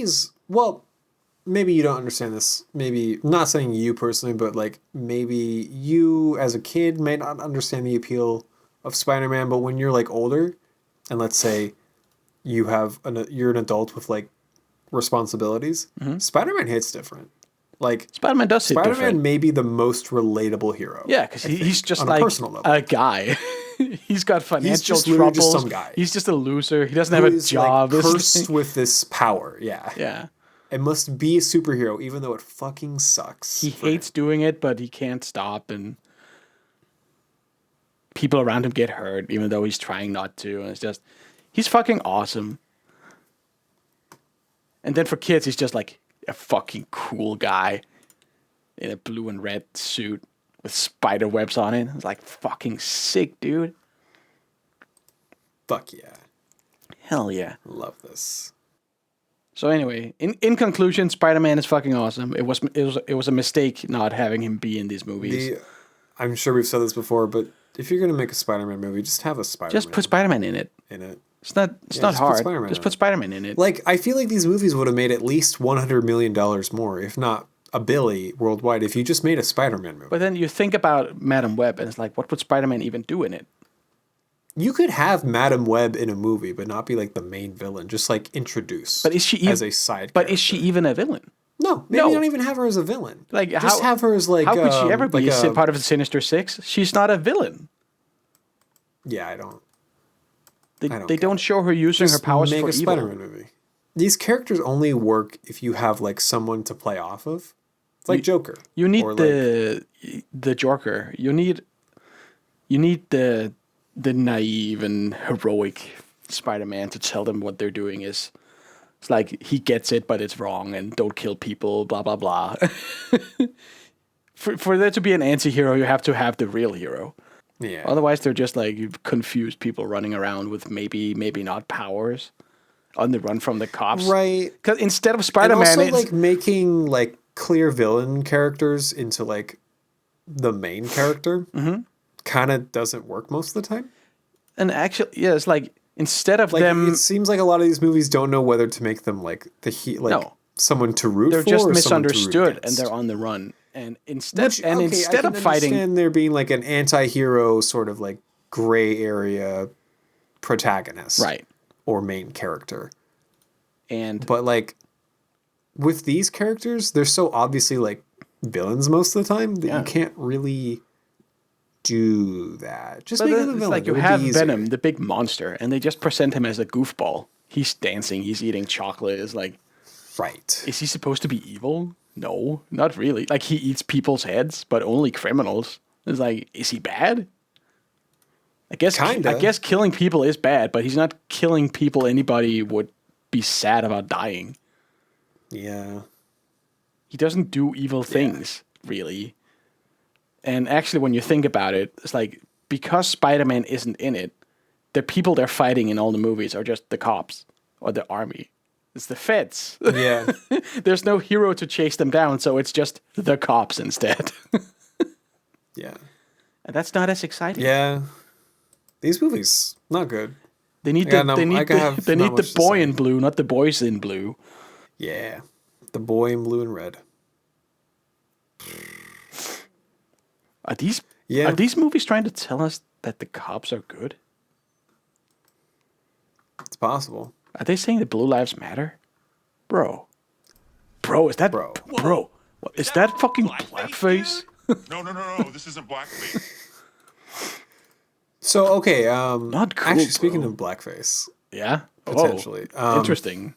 maybe you don't understand this. Maybe, not saying you personally, but like maybe you as a kid may not understand the appeal of Spider-Man, but when you're like older, and let's say you're an adult with like responsibilities, Spider-Man hits different. Like Spider-Man does hit different. Spider-Man may be the most relatable hero. Yeah, because he's just like a guy. He's got financial troubles. Just some guy. He's just a loser. He doesn't have a job. Like cursed with this power. Yeah. Yeah. It must be a superhero, even though it fucking sucks. He hates doing it, but he can't stop, and people around him get hurt, even though he's trying not to. And it's just, he's fucking awesome. And then for kids, he's just like a fucking cool guy in a blue and red suit with spider webs on it. It's like fucking sick, dude. Fuck yeah. Hell yeah. Love this. So anyway, in conclusion, Spider-Man is fucking awesome. It was a mistake not having him be in these movies. I'm sure we've said this before, but if you're gonna make a Spider-Man movie, just have a Spider-Man. Just put Spider-Man in it. It's not hard. Just put Spider-Man in it. Like, I feel like these movies would have made at least $100 million more, if not $1 billion worldwide, if you just made a Spider-Man movie. But then you think about Madam Web, and it's like, what would Spider-Man even do in it? You could have Madam Web in a movie, but not be like the main villain. Just like introduce. But is she as a side? But is she even a villain? No, maybe don't even have her as a villain. Like, just have her as like. How could she ever be part of the Sinister Six? She's not a villain. Yeah, I don't. They don't show her using her powers for evil. Make a Spider-Man movie. These characters only work if you have like someone to play off of. It's like Joker. You need the Joker. You need the naive and heroic Spider-Man to tell them what they're doing is. It's like he gets it, but it's wrong, and don't kill people. Blah blah blah. For there to be an anti-hero, you have to have the real hero. Yeah. Otherwise, they're just like confused people running around with maybe not powers, on the run from the cops. Right. Because instead of Spider-Man, and also like making like clear villain characters into like the main character, kind of doesn't work most of the time. And actually, yeah, it's like instead of like, them, it seems like a lot of these movies don't know whether to make them like someone to root for. They're just misunderstood, and they're on the run. And instead of fighting, and there being like an anti-hero sort of like gray area protagonist, right, or main character, but like with these characters, they're so obviously like villains most of the time that you can't really do that. Just make them a villain. Like you have Venom, the big monster, and they just present him as a goofball. He's dancing, he's eating chocolate. It's like, right? Is he supposed to be evil? No, not really. Like, he eats people's heads, but only criminals. It's like, is he bad? I guess killing people is bad, but he's not killing people anybody would be sad about dying. Yeah. He doesn't do evil things, really. And actually, when you think about it, it's like, because Spider-Man isn't in it, the people they're fighting in all the movies are just the cops or the army. It's the feds. Yeah. There's no hero to chase them down, so it's just the cops instead. Yeah. And that's not as exciting. Yeah. These movies, not good. They need the boy in blue, not the boys in blue. Yeah. The boy in blue and red. Are these movies trying to tell us that the cops are good? It's possible. Are they saying that blue lives matter? Bro, is that... Bro, is that fucking blackface? No, this isn't blackface. So, okay, not cool, actually, speaking of blackface. Yeah? Potentially. Interesting.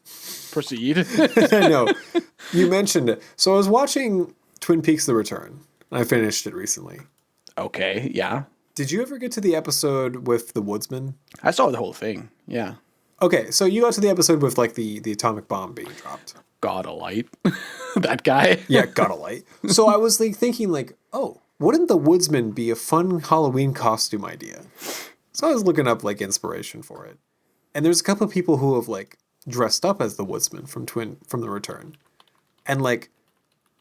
Proceed. I know. You mentioned it. So I was watching Twin Peaks The Return. I finished it recently. Okay, yeah. Did you ever get to the episode with the woodsman? I saw the whole thing, yeah. Okay, so you got to the episode with, like, the atomic bomb being dropped. God a light. That guy. Yeah, God a light. So I was, like, thinking, like, oh, wouldn't the woodsman be a fun Halloween costume idea? So I was looking up, like, inspiration for it. And there's a couple of people who have, like, dressed up as the woodsman from The Return. And, like,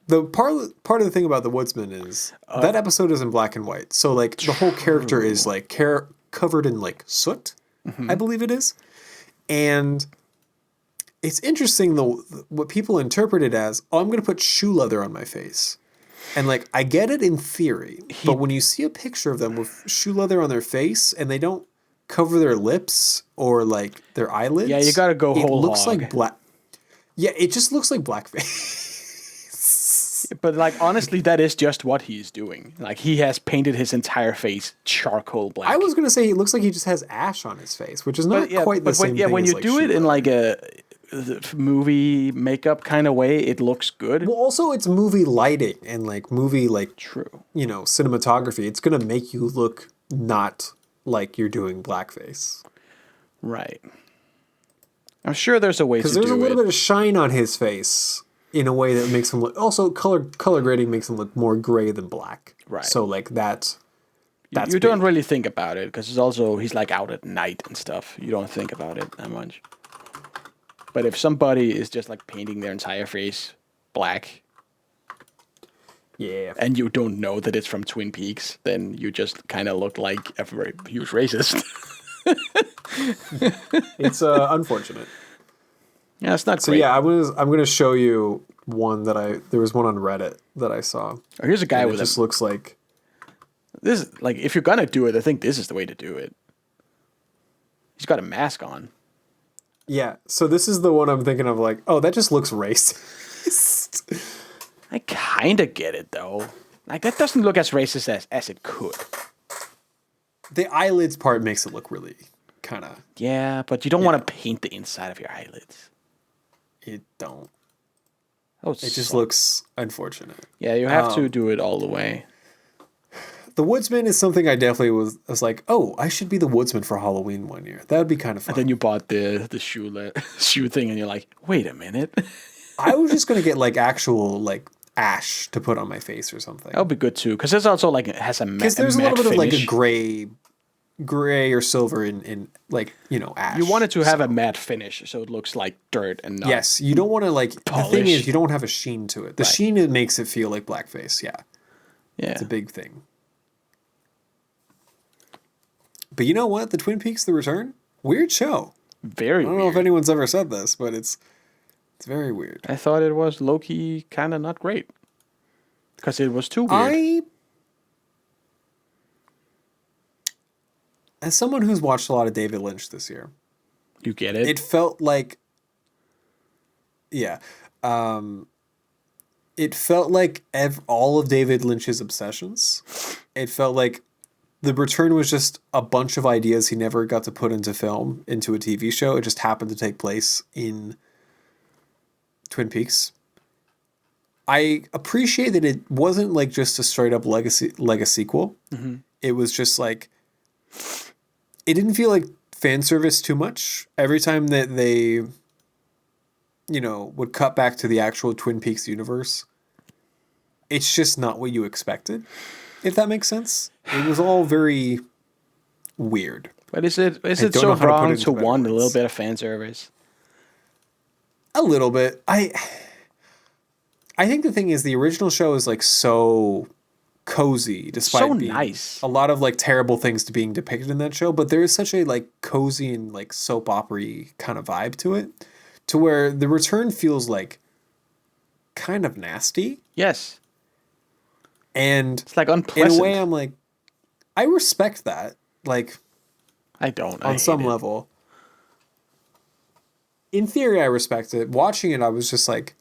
the part of the thing about the woodsman is that episode is in black and white. So, like, the whole character is, like, covered in, like, soot, I believe it is. And it's interesting, though, what people interpret it as, oh, I'm going to put shoe leather on my face. And, like, I get it in theory. But when you see a picture of them with shoe leather on their face and they don't cover their lips or, like, their eyelids. Yeah, you got to go whole It looks hog. like black. Yeah, it just looks like blackface. But, like, honestly, that is just what he's doing. Like, he has painted his entire face charcoal black. I was going to say it looks like he just has ash on his face, which is not quite the same thing. Yeah, when as, you like, do it in, leather. like, a movie makeup kind of way, it looks good. Well, also, it's movie lighting and, like, movie, like, True. You know, cinematography. It's going to make you look not like you're doing blackface. Right. I'm sure there's a way to do it. Because there's a little bit of shine on his face in a way that makes him look... Also, color grading makes him look more gray than black. Right. So, like, that's you don't really think about it, because he's, like, out at night and stuff. You don't think about it that much. But if somebody is just, like, painting their entire face black... Yeah. And you don't know that it's from Twin Peaks, then you just kind of look like a very huge racist. It's unfortunate. Yeah, it's not So great. yeah, I'm gonna show you one that there was one on Reddit that I saw. Oh, here's a guy with it just looks like this. Like, if you're gonna do it, I think this is the way to do it. He's got a mask on. Yeah, so this is the one I'm thinking of, like, oh, that just looks racist. I kind of get it, though. Like, that doesn't look as racist as it could. The eyelids part makes it look really kind of... Yeah, but you don't want to paint the inside of your eyelids. It don't. Oh, It just looks unfortunate. Yeah, you have to do it all the way. The Woodsman is something I definitely was like, oh, I should be the Woodsman for Halloween one year. That would be kind of fun. And then you bought the shoe thing, and you're like, wait a minute. I was just going to get, like, actual, like, ash to put on my face or something. That would be good, too, because there's also, like, it has a matte Because there's a little bit finish. of, like, a gray or silver in like, you know, ash. You want it to have a matte finish, so it looks like dirt and not... Yes, you don't want to, like... Polish. The thing is, you don't have a sheen to it. The sheen, it makes it feel like blackface, yeah. Yeah. It's a big thing. But you know what? The Twin Peaks The Return? Weird show. Very weird. I don't know if anyone's ever said this, but it's very weird. I thought it was low-key kind of not great. Because it was too weird. As someone who's watched a lot of David Lynch this year... You get it? It felt like... Yeah. It felt like all of David Lynch's obsessions. It felt like The Return was just a bunch of ideas he never got to put into film, into a TV show. It just happened to take place in Twin Peaks. I appreciate that it wasn't like just a straight up like a sequel. Mm-hmm. It was just like... It didn't feel like fan service too much. Every time that they, you know, would cut back to the actual Twin Peaks universe, it's just not what you expected, if that makes sense. It was all very weird. But is it so wrong to want a little bit of fan service? A little bit. I think the thing is the original show is like so cozy, despite so being nice. A lot of like terrible things to being depicted in that show, but there is such a like cozy and like soap opera-y kind of vibe to it, to where the return feels like kind of nasty. Yes. And it's like unpleasant. In a way, I'm like, I respect that. Like, I don't. On some level. In theory, I respect it. Watching it, I was just like,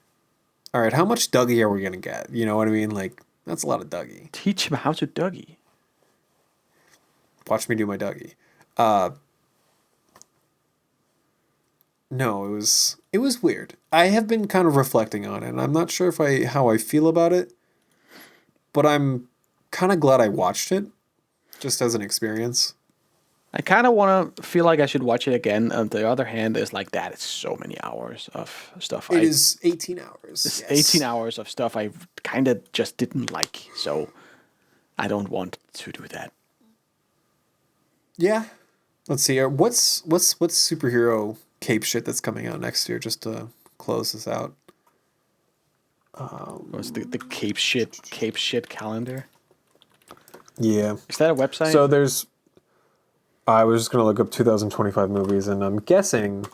all right, how much Dougie are we going to get? You know what I mean? Like, that's a lot of Dougie. Teach him how to Dougie. Watch me do my Dougie. No, it was weird. I have been kind of reflecting on it, and I'm not sure how I feel about it, but I'm kind of glad I watched it, just as an experience. I kind of want to feel like I should watch it again. On the other hand, it's like that. It's so many hours of stuff. It is 18 hours. It's 18 hours of stuff I kind of just didn't like. So I don't want to do that. Yeah. Let's see. What's superhero cape shit that's coming out next year? Just to close this out. What's the cape shit calendar? Yeah. Is that a website? So I was just going to look up 2025 movies, and I'm guessing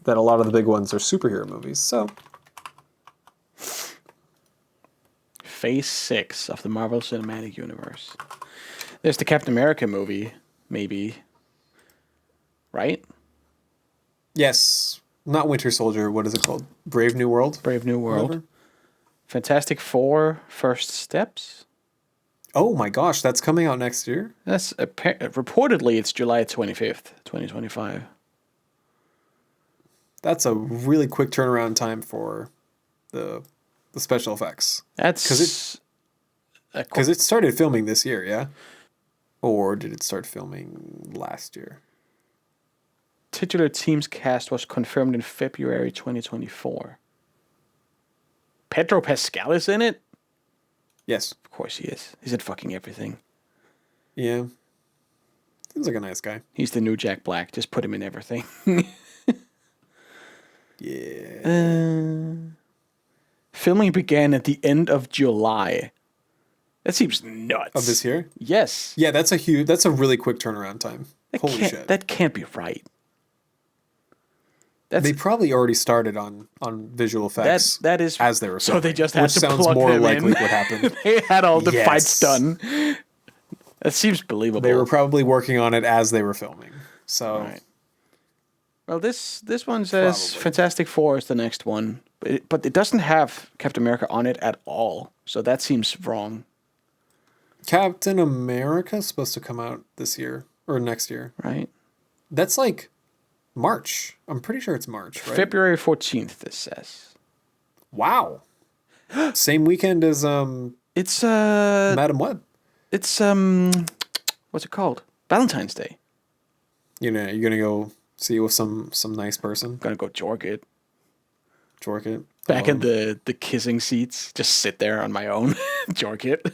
that a lot of the big ones are superhero movies, so. Phase 6 of the Marvel Cinematic Universe. There's the Captain America movie, maybe. Right? Yes. Not Winter Soldier. What is it called? Brave New World? Brave New World. Whatever. Fantastic Four, First Steps. Oh my gosh, that's coming out next year? That's reportedly it's July 25th, 2025. That's a really quick turnaround time for the special effects. That's because it started filming this year, yeah? Or did it start filming last year? Titular team's cast was confirmed in February 2024. Pedro Pascal is in it? Yes. Of course he is. He's in fucking everything. Yeah. Seems like a nice guy. He's the new Jack Black. Just put him in everything. Yeah. Filming began at the end of July. That seems nuts. Of this year? Yes. Yeah, that's a really quick turnaround time. Holy shit. That can't be right. They probably already started on visual effects that is, as they were filming. So they just had to sounds plug more them likely in. what happened. They had all the fights done. That seems believable. They were probably working on it as they were filming. So, right. Well, this one says Fantastic Four is the next one, but it doesn't have Captain America on it at all. So that seems wrong. Captain America is supposed to come out this year or next year, right? That's like March. I'm pretty sure it's March, right? February 14th, this says. Wow. Same weekend as it's Madam Web. It's what's it called? Valentine's Day. You're gonna go see with some nice person? Gonna go jork it. Jork it. Back in the kissing seats. Just sit there on my own. Jork it.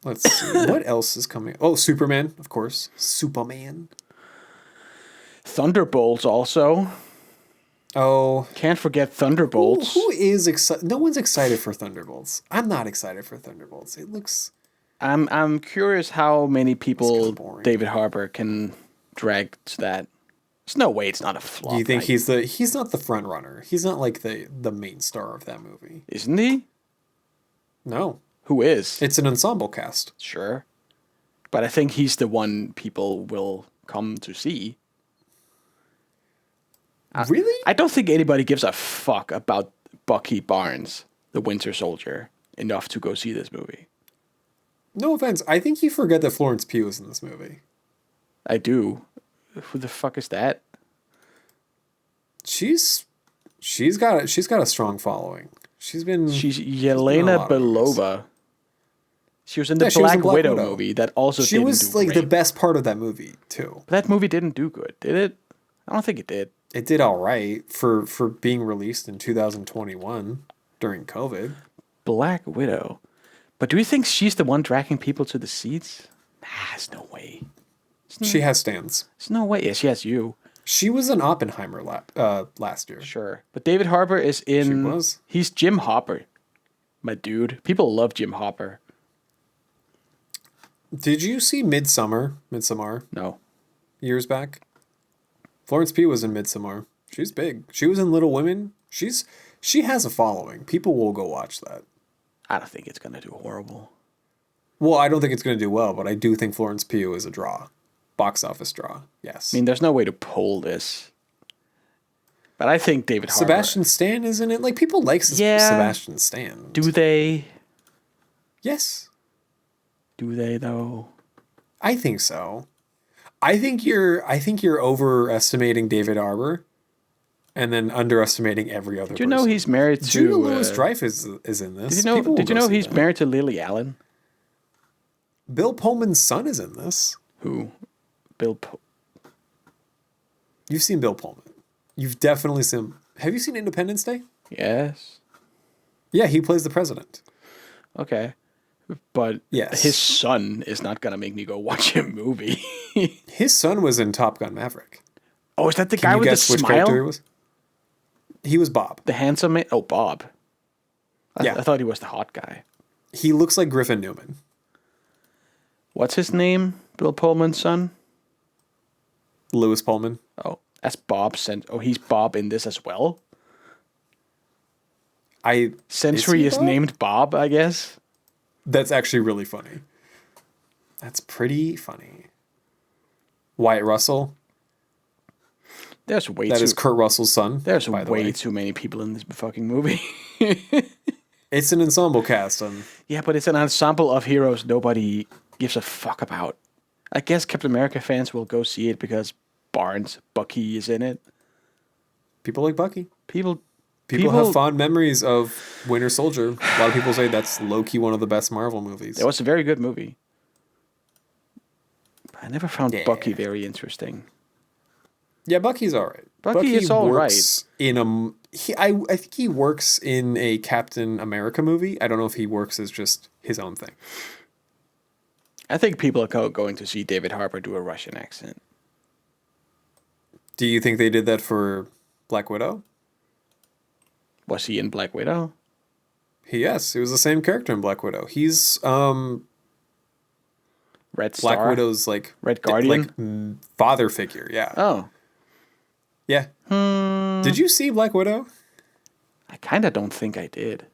Let's see. What else is coming? Oh, Superman, of course. Superman. Thunderbolts also. Oh. Can't forget Thunderbolts. Who is excited? No one's excited for Thunderbolts. I'm not excited for Thunderbolts. It looks... I'm curious how many people David Harbour can drag to that. There's no way it's not a flop. Do you think he's not the front runner? He's not like the main star of that movie. Isn't he? No. Who is? It's an ensemble cast. Sure. But I think he's the one people will come to see. Really? I don't think anybody gives a fuck about Bucky Barnes, the Winter Soldier, enough to go see this movie. No offense. I think you forget that Florence Pugh is in this movie. I do. Who the fuck is that? She's got a strong following. She's Yelena Belova. She was in the Black Widow movie that also she didn't was do like great. the best part of that movie too. But that movie didn't do good, did it? I don't think it did. It did all right for being released in 2021 during COVID. Black Widow. But do you think she's the one dragging people to the seats? Nah, there's no way. She has stands. There's no way. Yeah, she has you. She was in Oppenheimer last year. Sure. But David Harbour is in... She was? He's Jim Hopper. My dude. People love Jim Hopper. Did you see Midsommar? No. Years back? Florence Pugh was in Midsommar. She's big. She was in Little Women. She has a following. People will go watch that. I don't think it's going to do horrible. Well, I don't think it's going to do well, but I do think Florence Pugh is a draw. Box office draw, yes. I mean, there's no way to pull this. But I think David Harbour... Sebastian Stan, isn't it? Like, people like Sebastian Stan. Do they? Yes. Do they, though? I think so. I think you're overestimating David Harbour and then underestimating every other person. Did you know he's married to... Julia Louis-Dreyfus is in this. Did you know he's married to Lily Allen? Bill Pullman's son is in this. Who? You've seen Bill Pullman. You've definitely seen... Have you seen Independence Day? Yes. Yeah, he plays the president. Okay. But yes. His son is not going to make me go watch a movie. His son was in Top Gun Maverick. Oh, is that the guy with the smile? Character he was? He was Bob. The handsome man? Oh, Bob. I thought he was the hot guy. He looks like Griffin Newman. What's his name? Bill Pullman's son? Lewis Pullman. Oh, that's Bob. He's Bob in this as well? Century is named Bob, I guess? That's actually really funny. That's pretty funny. Wyatt Russell. That is Kurt Russell's son. There's way too many people in this fucking movie. It's an ensemble cast. Yeah, but it's an ensemble of heroes nobody gives a fuck about. I guess Captain America fans will go see it because Bucky is in it. People like Bucky. People have fond memories of Winter Soldier. A lot of people say that's low-key one of the best Marvel movies. It was a very good movie. I never found Bucky very interesting. Yeah, Bucky's all right. Bucky is all right. I think he works in a Captain America movie. I don't know if he works as just his own thing. I think people are going to see David Harbour do a Russian accent. Do you think they did that for Black Widow? Was he in Black Widow? Yes, he was the same character in Black Widow. He's Red Star? Black Widow's Red Guardian? Father figure, yeah. Oh. Yeah. Did you see Black Widow? I kind of don't think I did.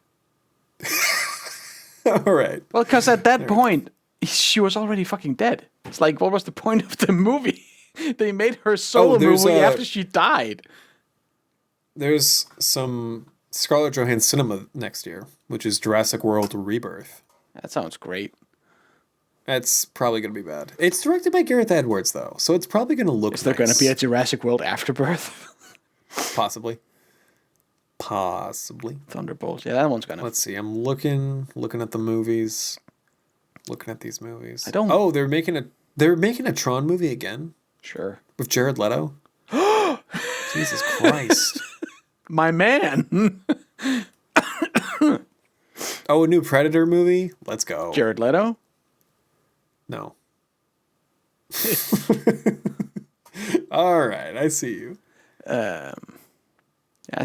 All right. Well, because at that point, she was already fucking dead. It's like, what was the point of the movie? They made her solo movie after she died. There's some Scarlett Johansson cinema next year, which is Jurassic World Rebirth. That sounds great. That's probably going to be bad. It's directed by Gareth Edwards, though, so it's probably going to look nice. Is there going to be a Jurassic World Afterbirth? Possibly. Thunderbolts. Yeah, that one's going to... Let's see. I'm looking at the movies. Looking at these movies. I don't... Oh, they're making a Tron movie again? Sure. With Jared Leto? Jesus Christ. My man. Oh, a new Predator movie? Let's go. Jared Leto? No. All right, I see you. I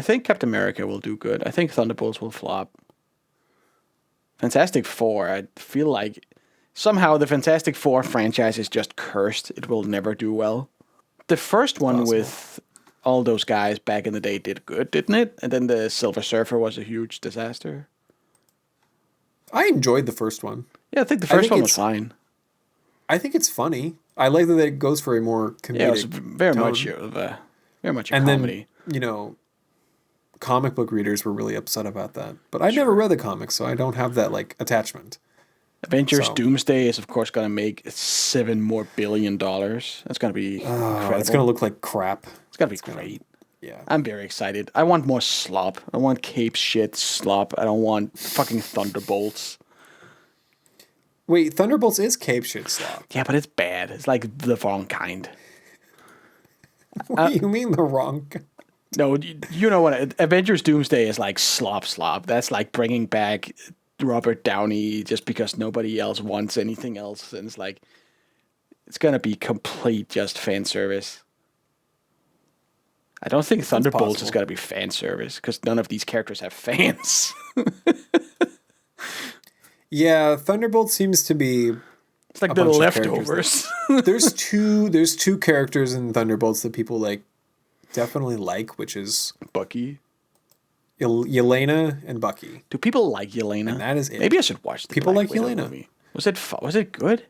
think Captain America will do good. I think Thunderbolts will flop. Fantastic Four, I feel like somehow the Fantastic Four franchise is just cursed. It will never do well. The first one with all those guys back in the day did good, didn't it? And then the Silver Surfer was a huge disaster. I enjoyed the first one. Yeah, I think the first one was fine. I think it's funny. I like that it goes for a more comedic it was very much a comedy. Then, comic book readers were really upset about that. But I never read the comics, so I don't have that attachment. Avengers Doomsday is, of course, going to make $7 billion. That's going to be incredible. It's going to look like crap. It's going to be great. Yeah. I'm very excited. I want more slop. I want cape shit slop. I don't want fucking Thunderbolts. Wait, Thunderbolts is cape shit slop. Yeah, but it's bad. It's like the wrong kind. What do you mean the wrong kind? No, you know what? Avengers Doomsday is like slop. That's like bringing back Robert Downey just because nobody else wants anything else. And it's like, it's going to be complete just fan service. I don't think Thunderbolts is going to be fan service because none of these characters have fans. Yeah, Thunderbolt seems to be... It's like the leftovers. There's two characters in Thunderbolts that people like definitely like, which is Bucky, Yelena, and Bucky. Do people like Yelena? And that is it. Maybe I should watch the People Black like Widow Yelena. movie. Was it good?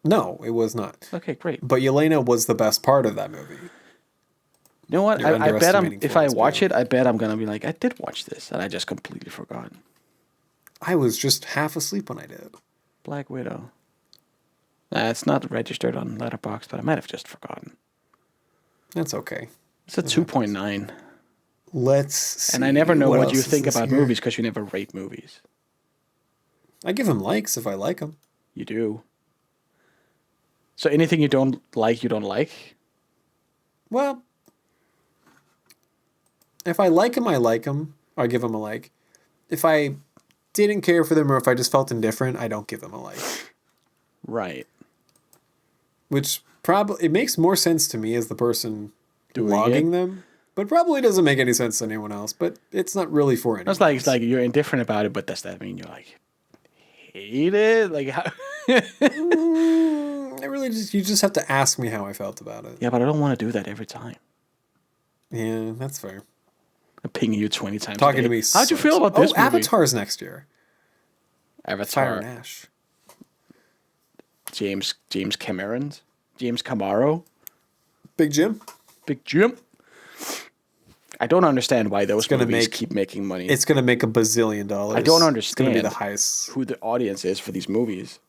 No, it was not. Okay, great. But Yelena was the best part of that movie. You know what? You're I bet if I Florence watch Pugh. it, I bet I'm gonna be like, I did watch this, and I just completely forgot. I was just half asleep when I did. Black Widow. It's not registered on Letterboxd, but I might have just forgotten. That's okay. It's a 2.9. Let's see. And I never know what you else think is about here. movies because you never rate movies. I give them likes if I like them. You do. So anything you don't like, you don't like? Well, if I like them, I like them. I give them a like. If I didn't care for them or if I just felt indifferent, I don't give them a like. Right. Which probably it makes more sense to me as the person Doing logging it? them, but probably doesn't make any sense to anyone else. But it's not really for anyone. It's like you're indifferent about it, but does that mean you're like hate it? Like how? I really you just have to ask me how I felt about it. Yeah, but I don't want to do that every time. Yeah, that's fair. I'm pinging you 20 times. Talking a to day. me. How'd you sucks. feel about this movie? Avatar's next year. Fire Avatar. and Ash. James Cameron. James Camaro. Big Jim. Big Jim. I don't understand why those gonna movies make- keep making money. It's gonna make $1 billion. I don't It's gonna be understand the highest. who the audience is for these movies.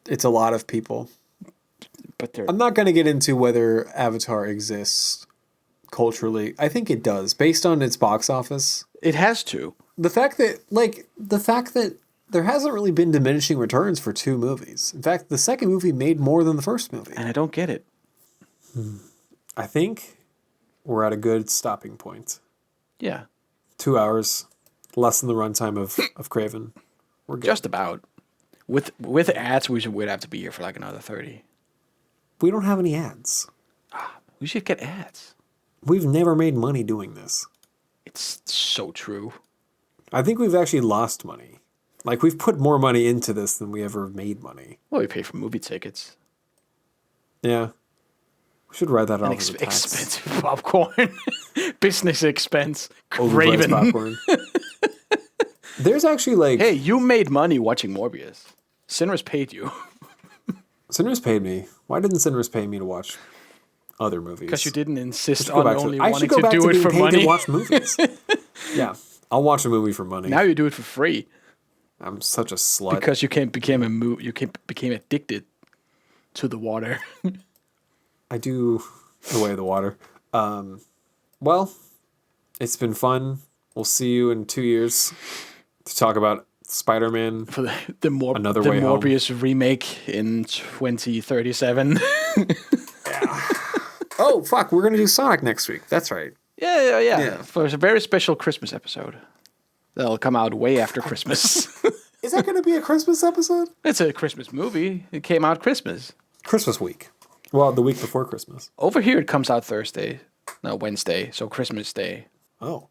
It's a lot of people. But they're I'm not gonna get into whether Avatar exists culturally. I think it does, based on its box office. it has to. The fact that there hasn't really been diminishing returns for 2 movies. In fact, the second movie made more than the first movie. And I don't get it. I think we're at a good stopping point. Yeah. 2 hours, less than the runtime of Kraven. We're good. Just about. With ads, we'd have to be here for like another 30. We don't have any ads. We should get ads. We've never made money doing this. It's so true. I think we've actually lost money. Like, we've put more money into this than we ever made money. Well, we pay for movie tickets. Yeah. We should write that And off as a tax. expensive popcorn. Business expense. Overpriced Kraven. popcorn. There's actually like... Hey, you made money watching Morbius. Sinners paid you. Sinners paid me. Why didn't Sinners pay me to watch other movies? Because you didn't insist Go on back to only I wanting should go to back do to it being for paid money. to watch movies. Yeah. I'll watch a movie for money. Now you do it for free I'm such a slut. because you became addicted to the water. I do the way of the water. Well, it's been fun. We'll see you in 2 years to talk about Spider-Man. For the Another the Way Home. Morbius remake in 2037. Oh, fuck. We're going to do Sonic next week. That's right. Yeah. For a very special Christmas episode. That'll come out way after Christmas. Is that going to be a Christmas episode? It's a Christmas movie. It came out Christmas. Christmas week. Well, the week before Christmas. Over here, it comes out Wednesday, so Christmas Day. Oh.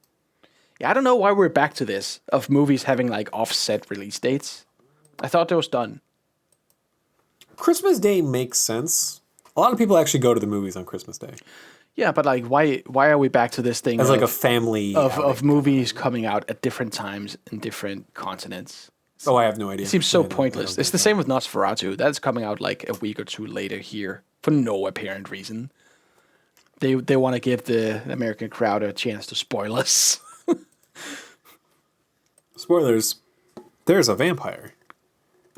Yeah, I don't know why we're back to this, of movies having, like, offset release dates. I thought that was done. Christmas Day makes sense. A lot of people actually go to the movies on Christmas Day. Yeah, but, like, why are we back to this thing As like a family of movies coming out at different times in different continents? Oh, I have no idea. It seems so I don't pointless. get It's the same with Nosferatu. That's coming out, like, a week or two later here for no apparent reason. They want to give the American crowd a chance to spoil us. Spoilers. There's a vampire.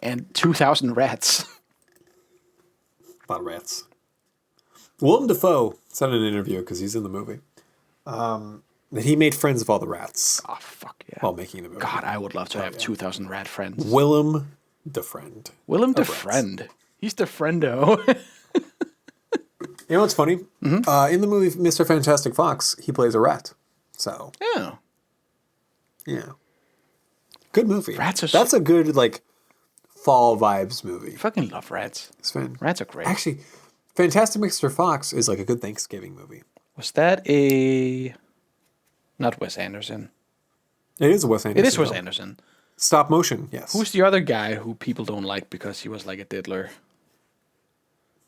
And 2,000 rats. A lot of rats. Willem Dafoe said in an interview, because he's in the movie, that he made friends with all the rats Oh, fuck yeah. while making the movie. God, I would love to have 2,000 rat friends. Willem the friend. Willem the rats. friend. He's the friendo. You know what's funny? Mm-hmm. In the movie Mr. Fantastic Fox, he plays a rat. So. Yeah. Good movie. That's a good, like, fall vibes movie. I fucking love rats. It's fun. Rats are great. Actually, Fantastic Mr. Fox is like a good Thanksgiving movie. Was that not Wes Anderson? It is Wes Anderson. It is Wes Anderson. Stop motion, yes. Who's the other guy who people don't like because he was like a diddler?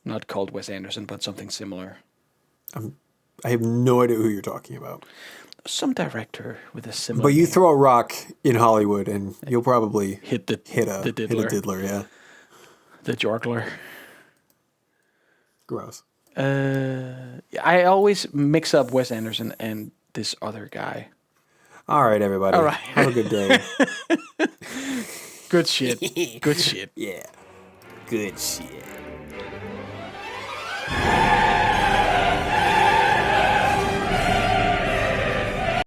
Not called Wes Anderson, but something similar. I have no idea who you're talking about. Some director with a similar. But you name. throw a rock in Hollywood, and you'll probably hit the diddler. Hit a diddler, yeah. The jorgler. Gross. I always mix up Wes Anderson and this other guy. All right, everybody. All right. Have a good day. Good shit. Good shit. Yeah. Good shit.